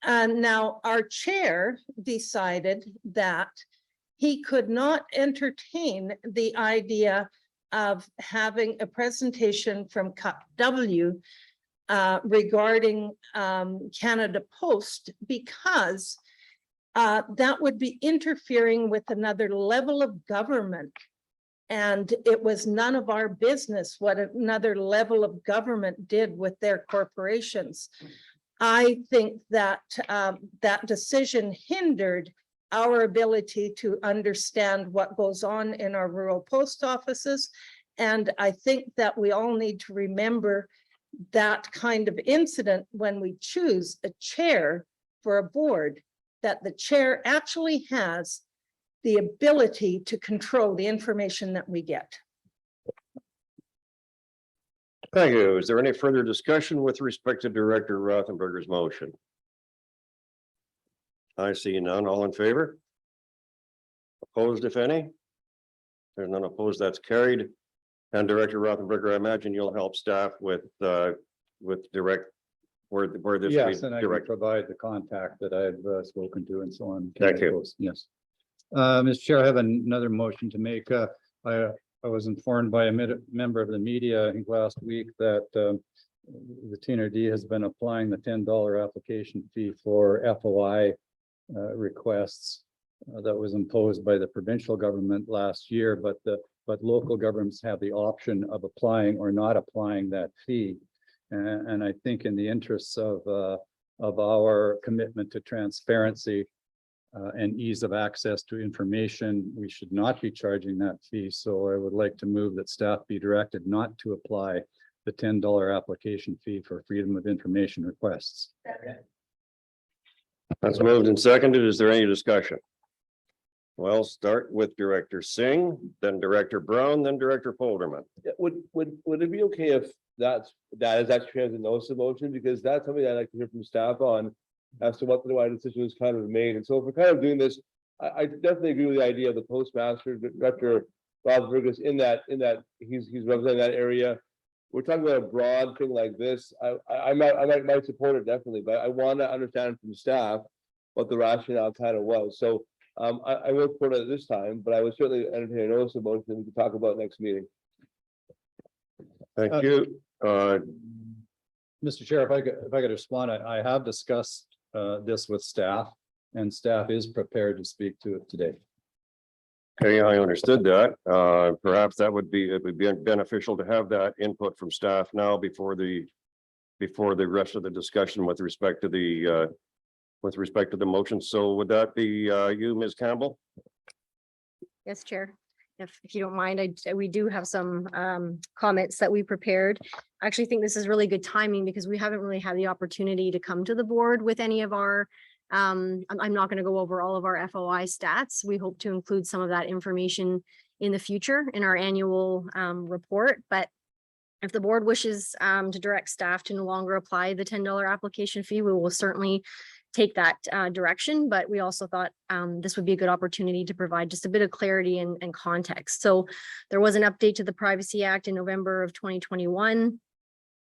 And now our chair decided that he could not entertain the idea of having a presentation from W regarding Canada Post because that would be interfering with another level of government. And it was none of our business what another level of government did with their corporations. I think that that decision hindered our ability to understand what goes on in our rural post offices. And I think that we all need to remember that kind of incident when we choose a chair for a board, that the chair actually has the ability to control the information that we get. Thank you. Is there any further discussion with respect to Director Rothenberger's motion? I see none. All in favor? Opposed, if any? There's none opposed, that's carried. And Director Rothenberger, I imagine you'll help staff with direct where this. Yes, and I can direct. provide the contact that I've spoken to and so on. Thank you. Yes. Mr. Chair, I have another motion to make. I was informed by a member of the media, I think last week, that the TNRD has been applying the $10 application fee for FOI requests that was imposed by the provincial government last year, but local governments have the option of applying or not applying that fee. And I think in the interests of our commitment to transparency and ease of access to information, we should not be charging that fee. So I would like to move that staff be directed not to apply the $10 application fee for freedom of information requests. That's moved and seconded. Is there any discussion? Well, start with Director Singh, then Director Brown, then Director Polderman. Yeah, would it be okay if that is actually as a notice of motion, because that's something I'd like to hear from staff on as to what the why decision was kind of made. And so if we're kind of doing this, I definitely agree with the idea of the postmaster, Director Rob Burgess, in that he's representing that area. We're talking about a broad thing like this. I might support it definitely, but I want to understand from staff what the rationale kind of was. So I won't support it at this time, but I would certainly entertain a notice of motion that we can talk about next meeting. Thank you. Mr. Chair, if I could respond, I have discussed this with staff, and staff is prepared to speak to it today. Okay, I understood that. Perhaps it would be beneficial to have that input from staff now before the rest of the discussion with respect to the motion. So would that be you, Ms. Campbell? Yes, Chair. If you don't mind, we do have some comments that we prepared. I actually think this is really good timing because we haven't really had the opportunity to come to the board with any of our I'm not going to go over all of our FOI stats. We hope to include some of that information in the future in our annual report. But if the board wishes to direct staff to no longer apply the $10 application fee, we will certainly take that direction. But we also thought this would be a good opportunity to provide just a bit of clarity and context. So there was an update to the Privacy Act in November of 2021.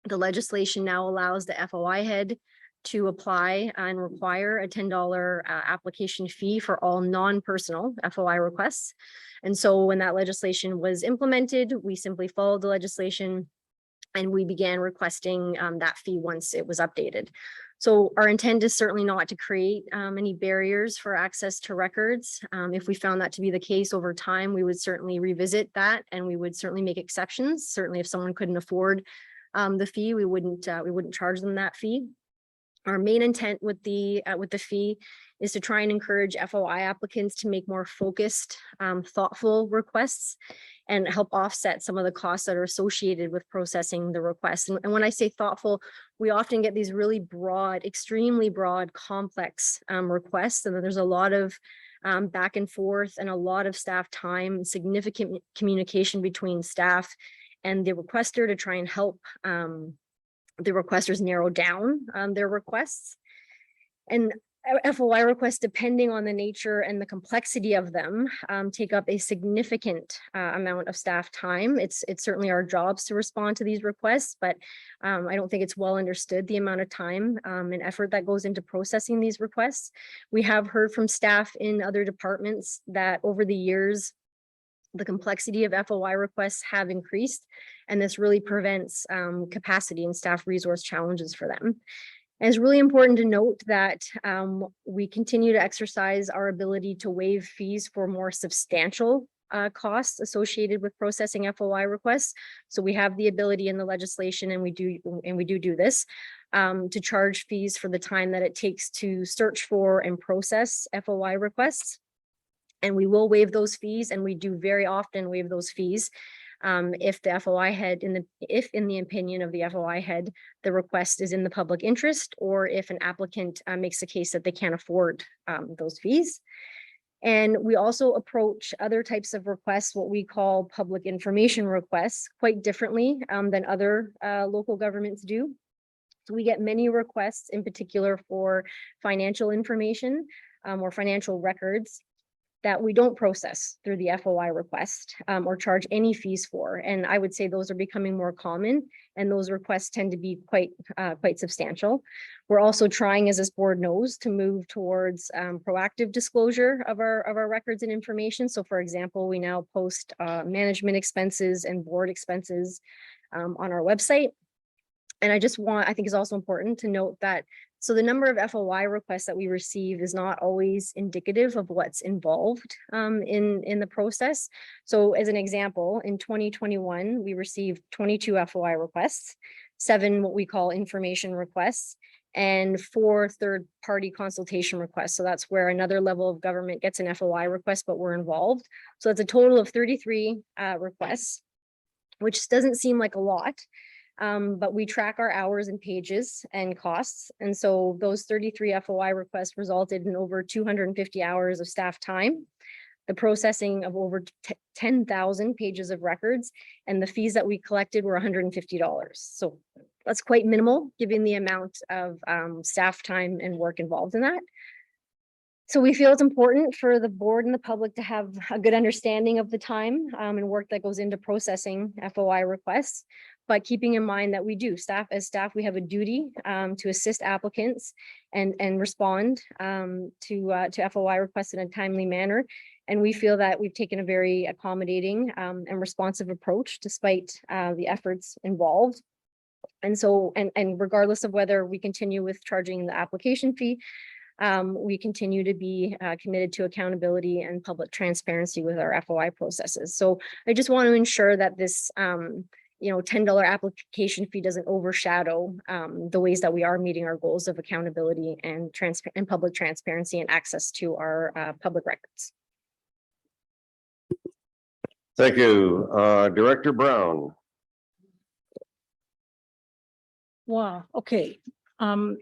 The legislation now allows the FOI head to apply and require a $10 application fee for all non-personal FOI requests. And so when that legislation was implemented, we simply followed the legislation and we began requesting that fee once it was updated. So our intent is certainly not to create any barriers for access to records. If we found that to be the case over time, we would certainly revisit that and we would certainly make exceptions. Certainly if someone couldn't afford the fee, we wouldn't charge them that fee. Our main intent with the fee is to try and encourage FOI applicants to make more focused, thoughtful requests and help offset some of the costs that are associated with processing the requests. And when I say thoughtful, we often get these really broad, extremely broad, complex requests. And there's a lot of back and forth and a lot of staff time, significant communication between staff and the requester to try and help the requesters narrow down their requests. And FOI requests, depending on the nature and the complexity of them, take up a significant amount of staff time. It's certainly our jobs to respond to these requests, but I don't think it's well understood the amount of time and effort that goes into processing these requests. We have heard from staff in other departments that over the years, the complexity of FOI requests have increased, and this really prevents capacity and staff resource challenges for them. And it's really important to note that we continue to exercise our ability to waive fees for more substantial costs associated with processing FOI requests. So we have the ability in the legislation, and we do this, to charge fees for the time that it takes to search for and process FOI requests. And we will waive those fees, and we do very often waive those fees if the FOI head, if in the opinion of the FOI head, the request is in the public interest, or if an applicant makes a case that they can't afford those fees. And we also approach other types of requests, what we call public information requests, quite differently than other local governments do. So we get many requests in particular for financial information. or financial records that we don't process through the FOI request or charge any fees for. And I would say those are becoming more common, and those requests tend to be quite substantial. We're also trying, as this board knows, to move towards proactive disclosure of our records and information. So for example, we now post management expenses and board expenses on our website. And I think it's also important to note that, so the number of FOI requests that we receive is not always indicative of what's involved in the process. So as an example, in 2021, we received 22 FOI requests, 7 what we call information requests, and 4 third-party consultation requests. So that's where another level of government gets an FOI request, but we're involved. So it's a total of 33 requests, which doesn't seem like a lot. But we track our hours and pages and costs. And so those 33 FOI requests resulted in over 250 hours of staff time, the processing of over 10,000 pages of records, and the fees that we collected were $150. So that's quite minimal, given the amount of staff time and work involved in that. So we feel it's important for the board and the public to have a good understanding of the time and work that goes into processing FOI requests. But keeping in mind that we do, as staff, we have a duty to assist applicants and respond to FOI requests in a timely manner. And we feel that we've taken a very accommodating and responsive approach despite the efforts involved. And so, and regardless of whether we continue with charging the application fee, we continue to be committed to accountability and public transparency with our FOI processes. So I just want to ensure that this $10 application fee doesn't overshadow the ways that we are meeting our goals of accountability and public transparency and access to our public records. Thank you. Director Brown. Wow, okay. I'm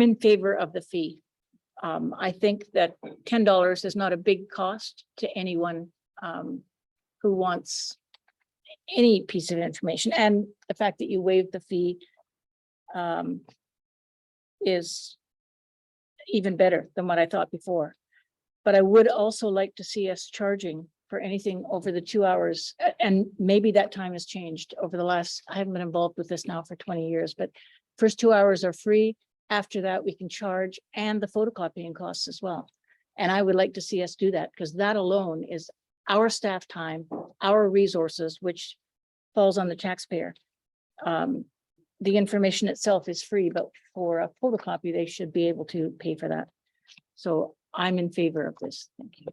in favor of the fee. I think that $10 is not a big cost to anyone who wants any piece of information, and the fact that you waive the fee is even better than what I thought before. But I would also like to see us charging for anything over the 2 hours, and maybe that time has changed over the last, I haven't been involved with this now for 20 years, but first 2 hours are free. After that, we can charge, and the photocopying costs as well. And I would like to see us do that, because that alone is our staff time, our resources, which falls on the taxpayer. The information itself is free, but for a photocopy, they should be able to pay for that. So I'm in favor of this. Thank you.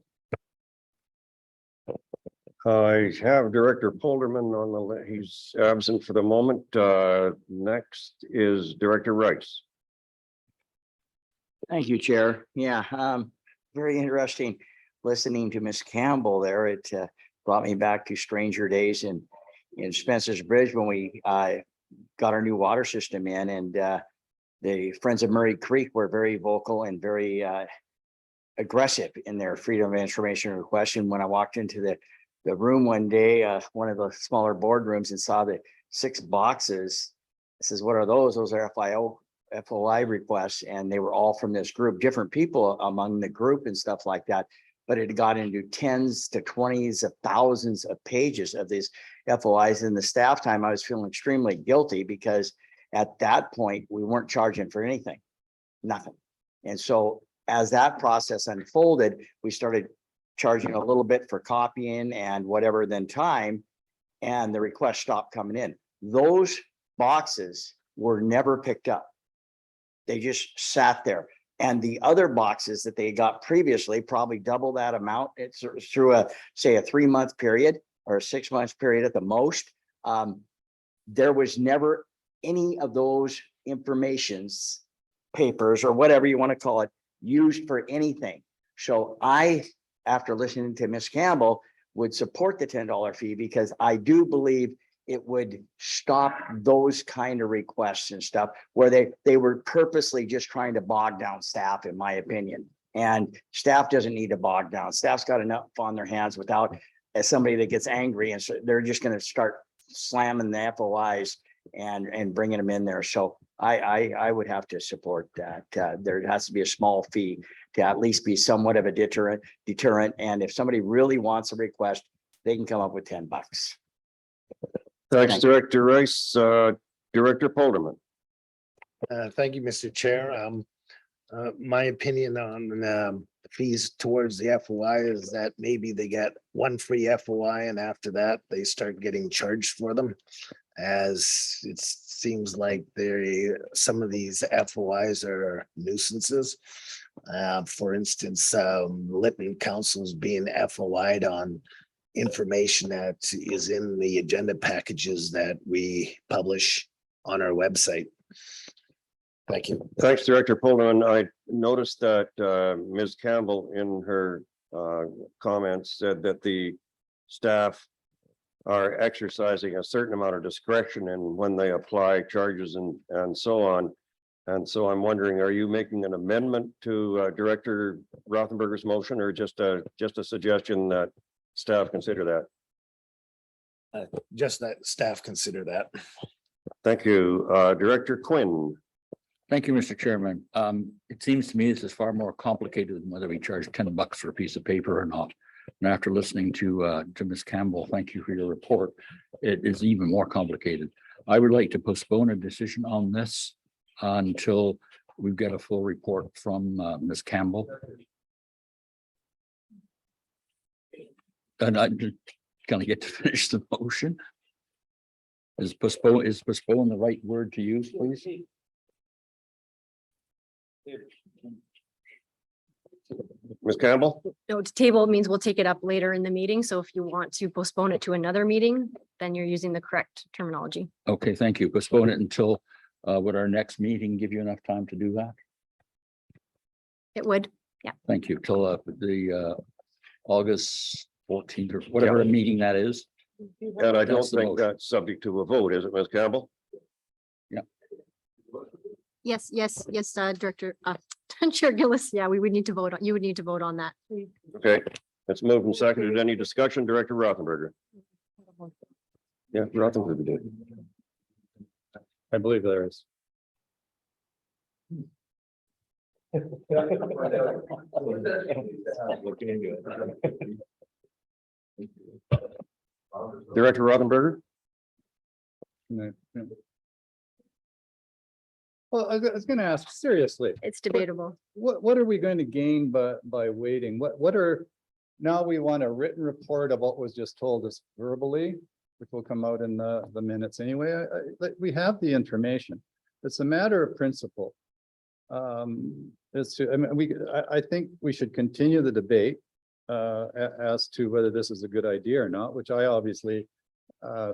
I have Director Polderman on he's absent for the moment. Next is Director Rice. Thank you, Chair. Yeah, very interesting listening to Ms. Campbell there. It brought me back to stranger days in Spencer's Bridge when we got our new water system in, and the Friends of Murray Creek were very vocal and very aggressive in their freedom of information request. And when I walked into the room one day, one of the smaller boardrooms, and saw the 6 boxes, I says, what are those? Those are FOI requests, and they were all from this group, different people among the group and stuff like that. But it got into tens to 20s of thousands of pages of these FOIs. In the staff time, I was feeling extremely guilty, because at that point we weren't charging for anything, nothing. And so as that process unfolded, we started charging a little bit for copying and whatever, then time, and the requests stopped coming in. Those boxes were never picked up. They just sat there. And the other boxes that they got previously, probably double that amount. It's through a 3-month period or a 6-month period at the most. There was never any of those informations, papers, or whatever you want to call it, used for anything. So I, after listening to Ms. Campbell, would support the $10 fee, because I do believe it would stop those kind of requests and stuff where they were purposely just trying to bog down staff, in my opinion. And staff doesn't need to bog down. Staff's got enough on their hands without somebody that gets angry, and so they're just going to start slamming the FOIs and bringing them in there. So I would have to support that. There has to be a small fee to at least be somewhat of a deterrent. And if somebody really wants a request, they can come up with $10. Thanks, Thank you. Director Rice. Director Polderman. Thank you, Mr. Chair. My opinion on the fees towards the FOI is that maybe they get one free FOI and after that they start getting charged for them. As it seems like some of these FOIs are nuisances. For instance, Lytton Council's being FOI'd on information that is in the agenda packages that we publish on our website. Thank you. Thanks, Director Polderman. I noticed that Ms. Campbell in her comments said that the staff are exercising a certain amount of discretion in when they apply charges and so on. And so I'm wondering, are you making an amendment to Director Rothenberger's motion or just a suggestion that staff consider that? Just that staff consider that. Thank you. Director Quinn. Thank you, Mr. Chairman. It seems to me this is far more complicated than whether we charge $10 for a piece of paper or not. And after listening to Ms. Campbell, thank you for your report. It is even more complicated. I would like to postpone a decision on this until we get a full report from Ms. Campbell. And I'm just gonna get to finish the motion. Is postpone the right word to use, please? Ms. Campbell? No, to table means we'll take it up later in the meeting. So if you want to postpone it to another meeting, then you're using the correct terminology. Okay, thank you. Postpone it until would our next meeting give you enough time to do that? It would. Thank you. Till the August 14th or whatever meeting that is. And I don't That's the think motion. that's subject to a vote, is it, Ms. Campbell? Yes, Director, Chair Gillis. Yeah, we would need to vote on, you would need to vote on that. Okay, it's moved and seconded. Any discussion, Director Rothenberger? Yeah, Rothenberger did. I believe there is. Director Rothenberger? No, no. Well, I was gonna ask seriously, It's debatable. what are we going to gain by waiting? Now we want a written report of what was just told us verbally, which will come out in the minutes anyway. We have the information. It's a matter of principle. I think we should continue the debate as to whether this is a good idea or not, which I obviously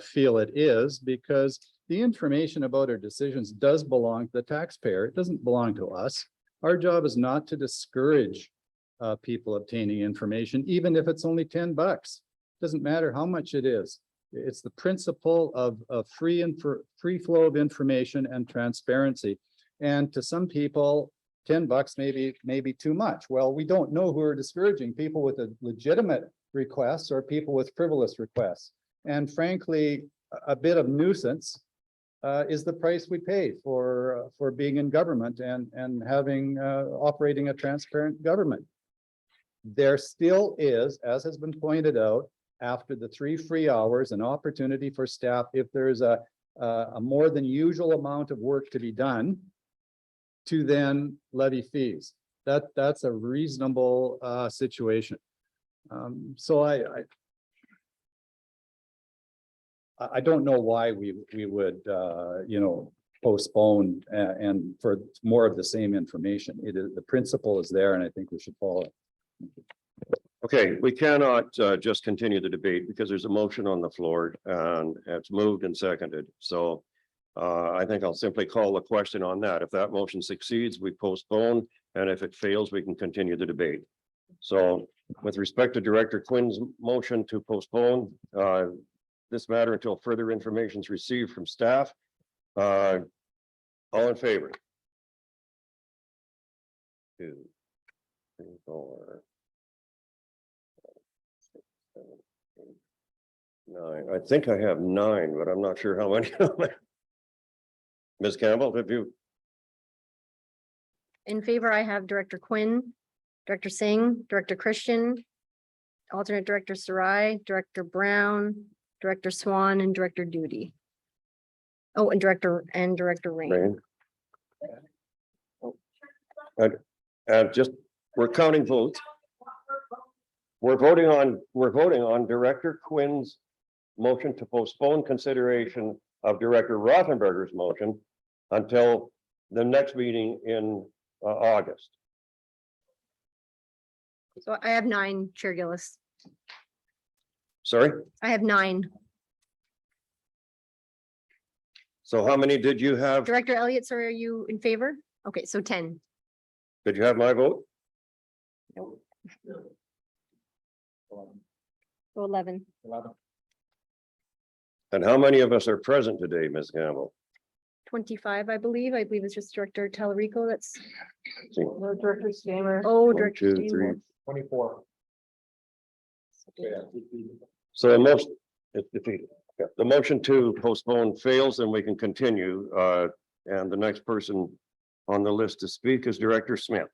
feel it is, because the information about our decisions does belong to the taxpayer. It doesn't belong to us. Our job is not to discourage people obtaining information, even if it's only $10. Doesn't matter how much it is. It's the principle of free flow of information and transparency. And to some people, $10 may be too much. Well, we don't know who are discouraging, people with a legitimate requests or people with frivolous requests. And frankly, a bit of nuisance is the price we pay for being in government and having operating a transparent government. There still is, as has been pointed out, after the 3 free hours, an opportunity for staff, if there's a more than usual amount of work to be done, to then levy fees. That's a reasonable situation. So I don't know why we would postpone and for more of the same information. It is, the principle is there, and I think we should follow it. Okay, we cannot just continue the debate because there's a motion on the floor and it's moved and seconded. So I think I'll simply call the question on that. If that motion succeeds, we postpone, and if it fails, we can continue the debate. So with respect to Director Quinn's motion to postpone this matter until further information is received from staff, all in favor? 2, 3, 4, 6, 7, 8, 9. I think I have 9, but I'm not sure how many. Ms. Campbell, if you, In favor, I have Director Quinn, Director Singh, Director Christian, alternate Director Sarai, Director Brown, Director Swan, and Director Duty. Oh, and Director Rain. Rain. Just, we're counting votes. We're voting on Director Quinn's motion to postpone consideration of Director Rothenberger's motion until the next meeting in August. So I have 9, Chair Gillis. Sorry, I have 9. so how many did you have? Director Elliott, sorry, are you in favor? Okay, so 10. Did you have my vote? So 11. And how many of us are present today, Ms. Campbell? 25, I believe. I believe it's just Director Talarico that's. See, Director Stamer. Oh, one, Director. two, three. Stamer. 24. So the motion is defeated. Yeah, the motion to postpone fails and we can continue. And the next person on the list to speak is Director Smith.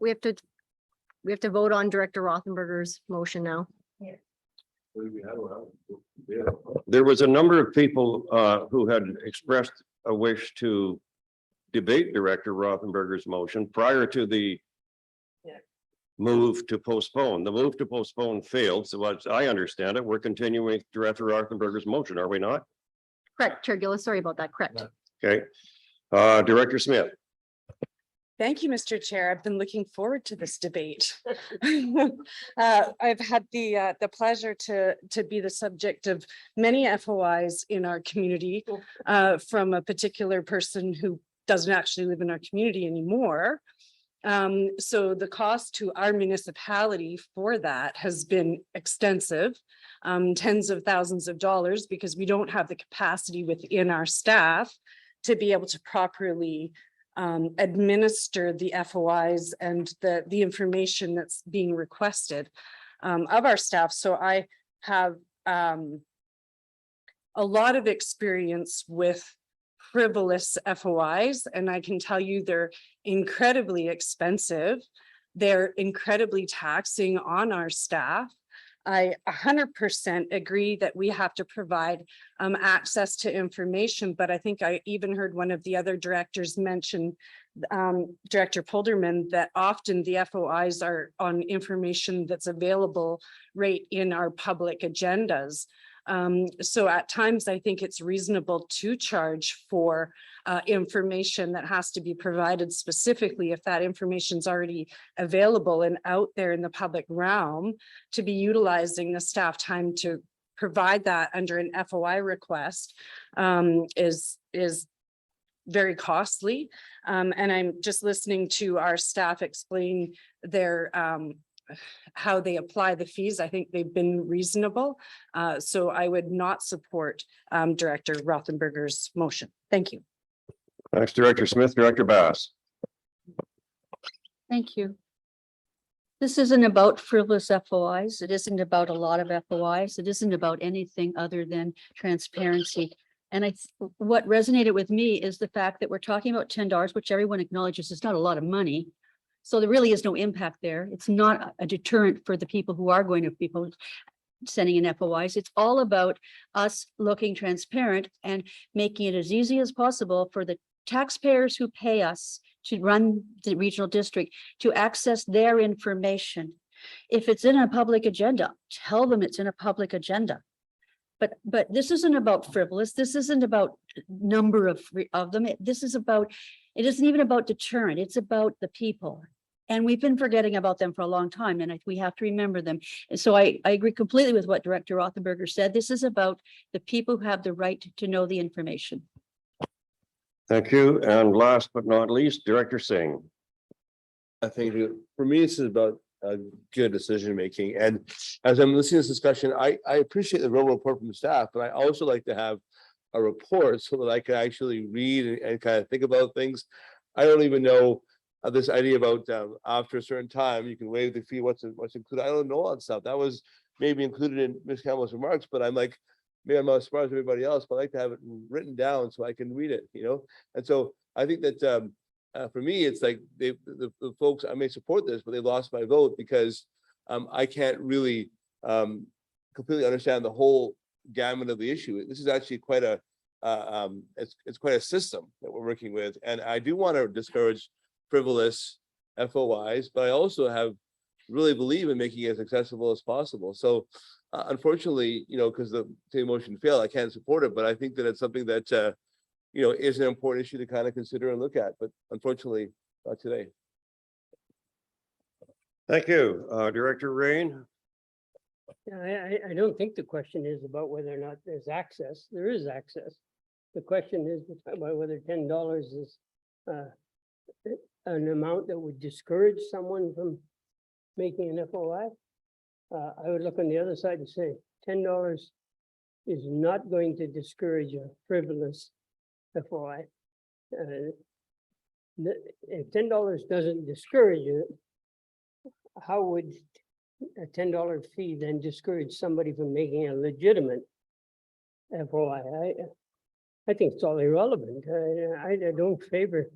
We have to vote on Director Rothenberger's motion now. There was a number of people who had expressed a wish to debate Director Rothenberger's motion prior to the move to postpone. The move to postpone failed. So as I understand it, we're continuing Director Rothenberger's motion, are we not? Correct, Chair Gillis. Sorry about that. Correct. Okay. Director Smith. Thank you, Mr. Chair. I've been looking forward to this debate. I've had the pleasure to be the subject of many FOIs in our community from a particular person who doesn't actually live in our community anymore. So the cost to our municipality for that has been extensive, tens of thousands of dollars, because we don't have the capacity within our staff to be able to properly administer the FOIs and the information that's being requested of our staff. So I have a lot of experience with frivolous FOIs, and I can tell you they're incredibly expensive. They're incredibly taxing on our staff. I 100% agree that we have to provide access to information, but I think I even heard one of the other directors mention, Director Polderman, that often the FOIs are on information that's available right in our public agendas. So at times I think it's reasonable to charge for information that has to be provided specifically if that information is already available and out there in the public realm, to be utilizing the staff time to provide that under an FOI request is very costly. And I'm just listening to our staff explain their how they apply the fees. I think they've been reasonable. So I would not support Director Rothenberger's motion. Thank you. Thanks, Director Smith. Director Bass. Thank you. This isn't about frivolous FOIs. It isn't about a lot of FOIs. It isn't about anything other than transparency. And what resonated with me is the fact that we're talking about $10, which everyone acknowledges is not a lot of money. So there really is no impact there. It's not a deterrent for the people who are going to be sending in FOIs. It's all about us looking transparent and making it as easy as possible for the taxpayers who pay us to run the regional district to access their information. If it's in a public agenda, tell them it's in a public agenda. But this isn't about frivolous. This isn't about number of them. It isn't even about deterrent. It's about the people. And we've been forgetting about them for a long time, and we have to remember them. And so I agree completely with what Director Rothenberger said. This is about the people who have the right to know the information. Thank you. And last but not least, Director Singh. I think for me, this is about good decision making. And as I'm listening to this discussion, I appreciate the real report from the staff, but I also like to have a report so that I can actually read and kind of think about things. I don't even know this idea about after a certain time you can waive the fee. What's included? I don't know all that stuff. That was maybe included in Ms. Campbell's remarks, but I'm like, maybe I'm not as smart as everybody else, but I like to have it written down so I can read it, And so I think that for me, it's like the folks, I may support this, but they lost my vote because I can't really completely understand the whole gamut of the issue. This is actually quite a it's quite a system that we're working with, and I do want to discourage frivolous FOIs, but I also really believe in making it as accessible as possible. So unfortunately, because the motion failed, I can't support it, but I think that it's something that is an important issue to kind of consider and look at, but unfortunately, not today. Thank you. Director Rain? Yeah, I don't think the question is about whether or not there's access. There is access. The question is about whether $10 is an amount that would discourage someone from making an FOI. I would look on the other side and say $10 is not going to discourage a frivolous FOI. If $10 doesn't discourage it, how would a $10 fee then discourage somebody from making a legitimate FOI? I think it's all irrelevant. I don't favor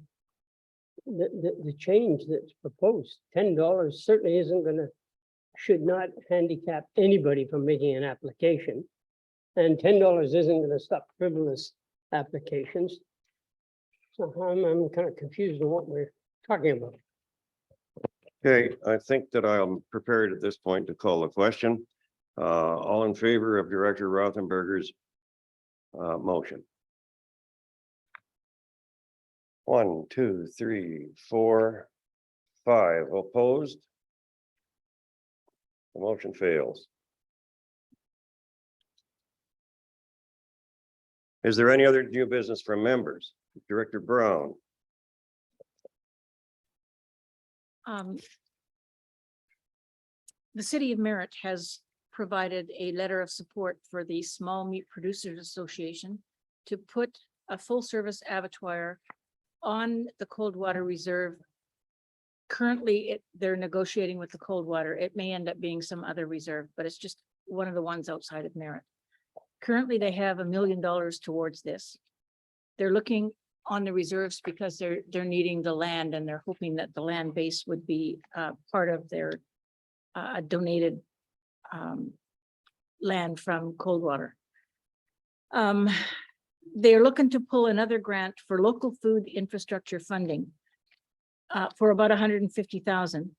the change that's proposed. $10 certainly should not handicap anybody from making an application. And $10 isn't going to stop frivolous applications. So I'm kind of confused on what we're talking about. Okay, I think that I'm prepared at this point to call the question. All in favor of Director Rothenberger's motion? 1, 2, 3, 4, 5 opposed. The motion fails. Is there any other new business from members? Director Brown? The city of Merritt has provided a letter of support for the Small Meat Producers Association to put a full-service abattoir on the Coldwater Reserve. Currently, they're negotiating with the Coldwater. It may end up being some other reserve, but it's just one of the ones outside of Merritt. Currently, they have $1 million towards this. They're looking on the reserves because they're needing the land, and they're hoping that the land base would be part of their donated land from Coldwater. They're looking to pull another grant for local food infrastructure funding for about 150,000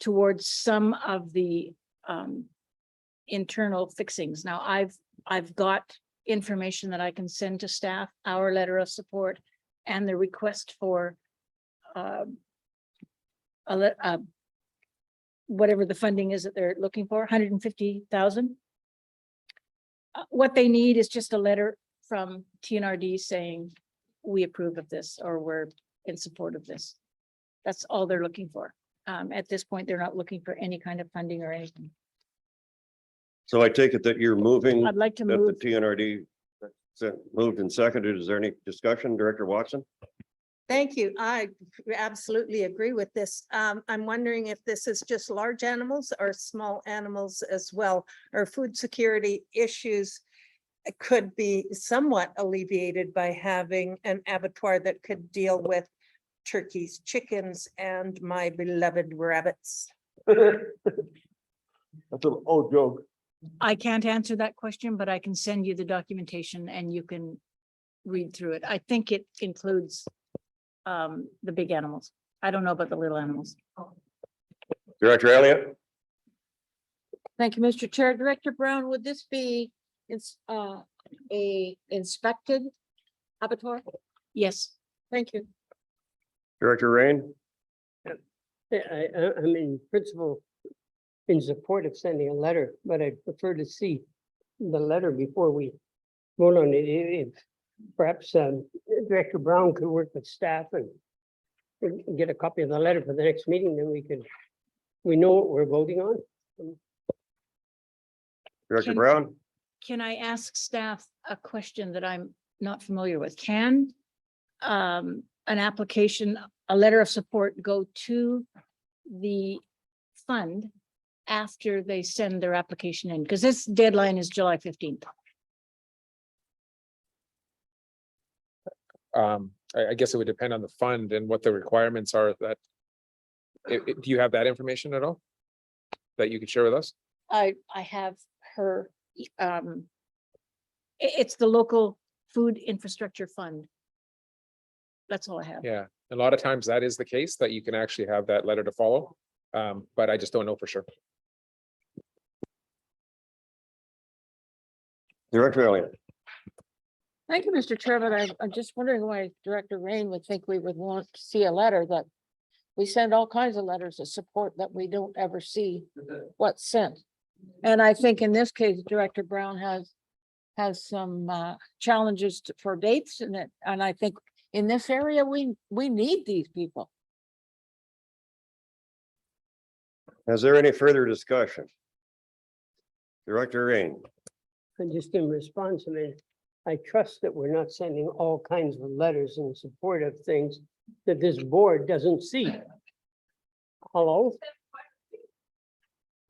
towards some of the internal fixings. Now, I've got information that I can send to staff, our letter of support, and the request for whatever the funding is that they're looking for, 150,000. What they need is just a letter from TNRD saying we approve of this, or we're in support of this. That's all they're looking for. At this point, they're not looking for any kind of funding or anything. So I take it that you're moving I'd like to that the move. TNRD moved and seconded. Is there any discussion, Director Watson? Thank you. I absolutely agree with this. I'm wondering if this is just large animals or small animals as well, or food security issues could be somewhat alleviated by having an abattoir that could deal with turkeys, chickens, and my beloved rabbits. That's an old joke. I can't answer that question, but I can send you the documentation and you can read through it. I think it includes the big animals. I don't know about the little animals. Director Elliott? Thank you, Mr. Chair. Director Brown, would this be a inspected abattoir? Yes. Thank you. Director Rain? I'm in principle in support of sending a letter, but I'd prefer to see the letter before we vote on it. If perhaps Director Brown could work with staff and get a copy of the letter for the next meeting, then we know what we're voting on. Director Brown? Can I ask staff a question that I'm not familiar with? Can an application, a letter of support go to the fund after they send their application in? Because this deadline is July 15th. I guess it would depend on the fund and what the requirements are that. Do you have that information at all? That you could share with us? I have her, it's the local food infrastructure fund. That's all I have. Yeah, a lot of times that is the case, that you can actually have that letter to follow. But I just don't know for sure. Director Elliott. Thank you, Mr. Chairman. I'm just wondering why Director Rain would think we would want to see a letter that we send all kinds of letters of support that we don't ever see what's sent. And I think in this case, Director Brown has some challenges for dates in it. And I think in this area, we need these people. Is there any further discussion? Director Rain. And just in response, I mean, I trust that we're not sending all kinds of letters in support of things that this board doesn't see. Hello?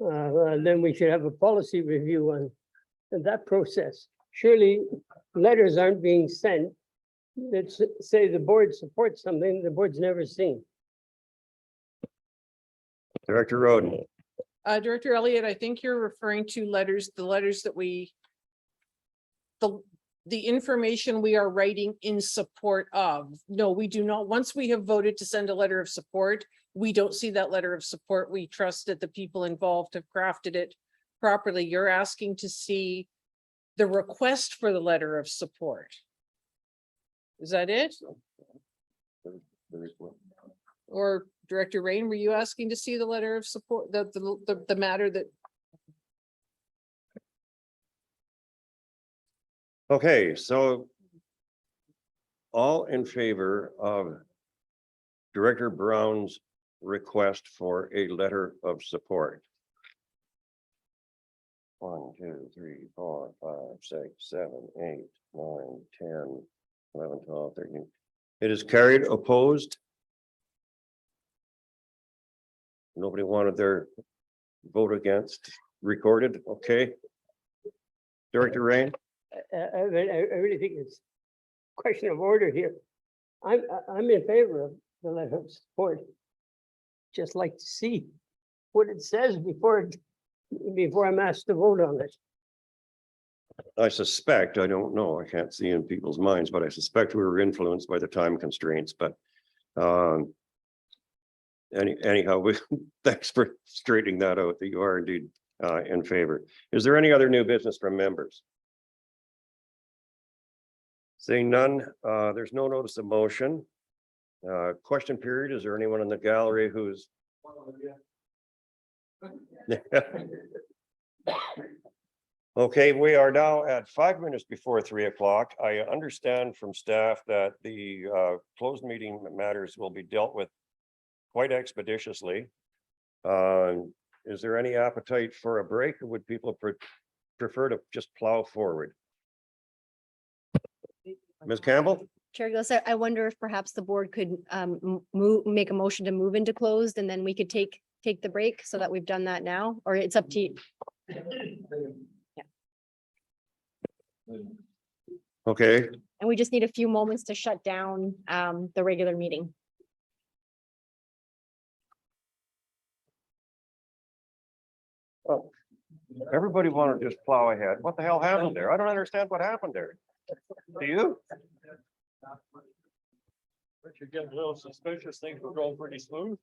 Then we should have a policy review on that process. Surely letters aren't being sent that say the board supports something the board's never seen. Director Roden. Director Elliott, I think you're referring to letters, the letters that the information we are writing in support of. No, we do not. Once we have voted to send a letter of support, we don't see that letter of support. We trust that the people involved have crafted it properly. You're asking to see the request for the letter of support. Is that it? Or Director Rain, were you asking to see the letter of support, the matter that? Okay, so all in favor of Director Brown's request for a letter of support? 1, 2, 3, 4, 5, 6, 7, 8, 9, 10, 11, 12, 13. It is carried. Opposed? Nobody wanted their vote against recorded. Okay. Director Rain. I really think it's a question of order here. I'm in favor of the letter of support. Just like to see what it says before I'm asked to vote on it. I suspect, I don't know, I can't see in people's minds, but I suspect we were influenced by the time constraints, but anyhow, thanks for straightening that out, that you are indeed in favor. Is there any other new business from members? Seeing none, there's no notice of motion. Question period. Is there anyone in the gallery who's okay, we are now at 5 minutes before 3 o'clock. I understand from staff that the closed meeting matters will be dealt with quite expeditiously. Is there any appetite for a break, or would people prefer to just plow forward? Ms. Campbell? Chair Gillis, I wonder if perhaps the board could make a motion to move into closed and then we could take the break so that we've done that now, or it's up to you. Okay, And we just need a few moments to shut down the regular meeting. well, everybody wanted to just plow ahead. What the hell happened there? I don't understand what happened there. Do you? But you're getting a little suspicious, things were going pretty smooth.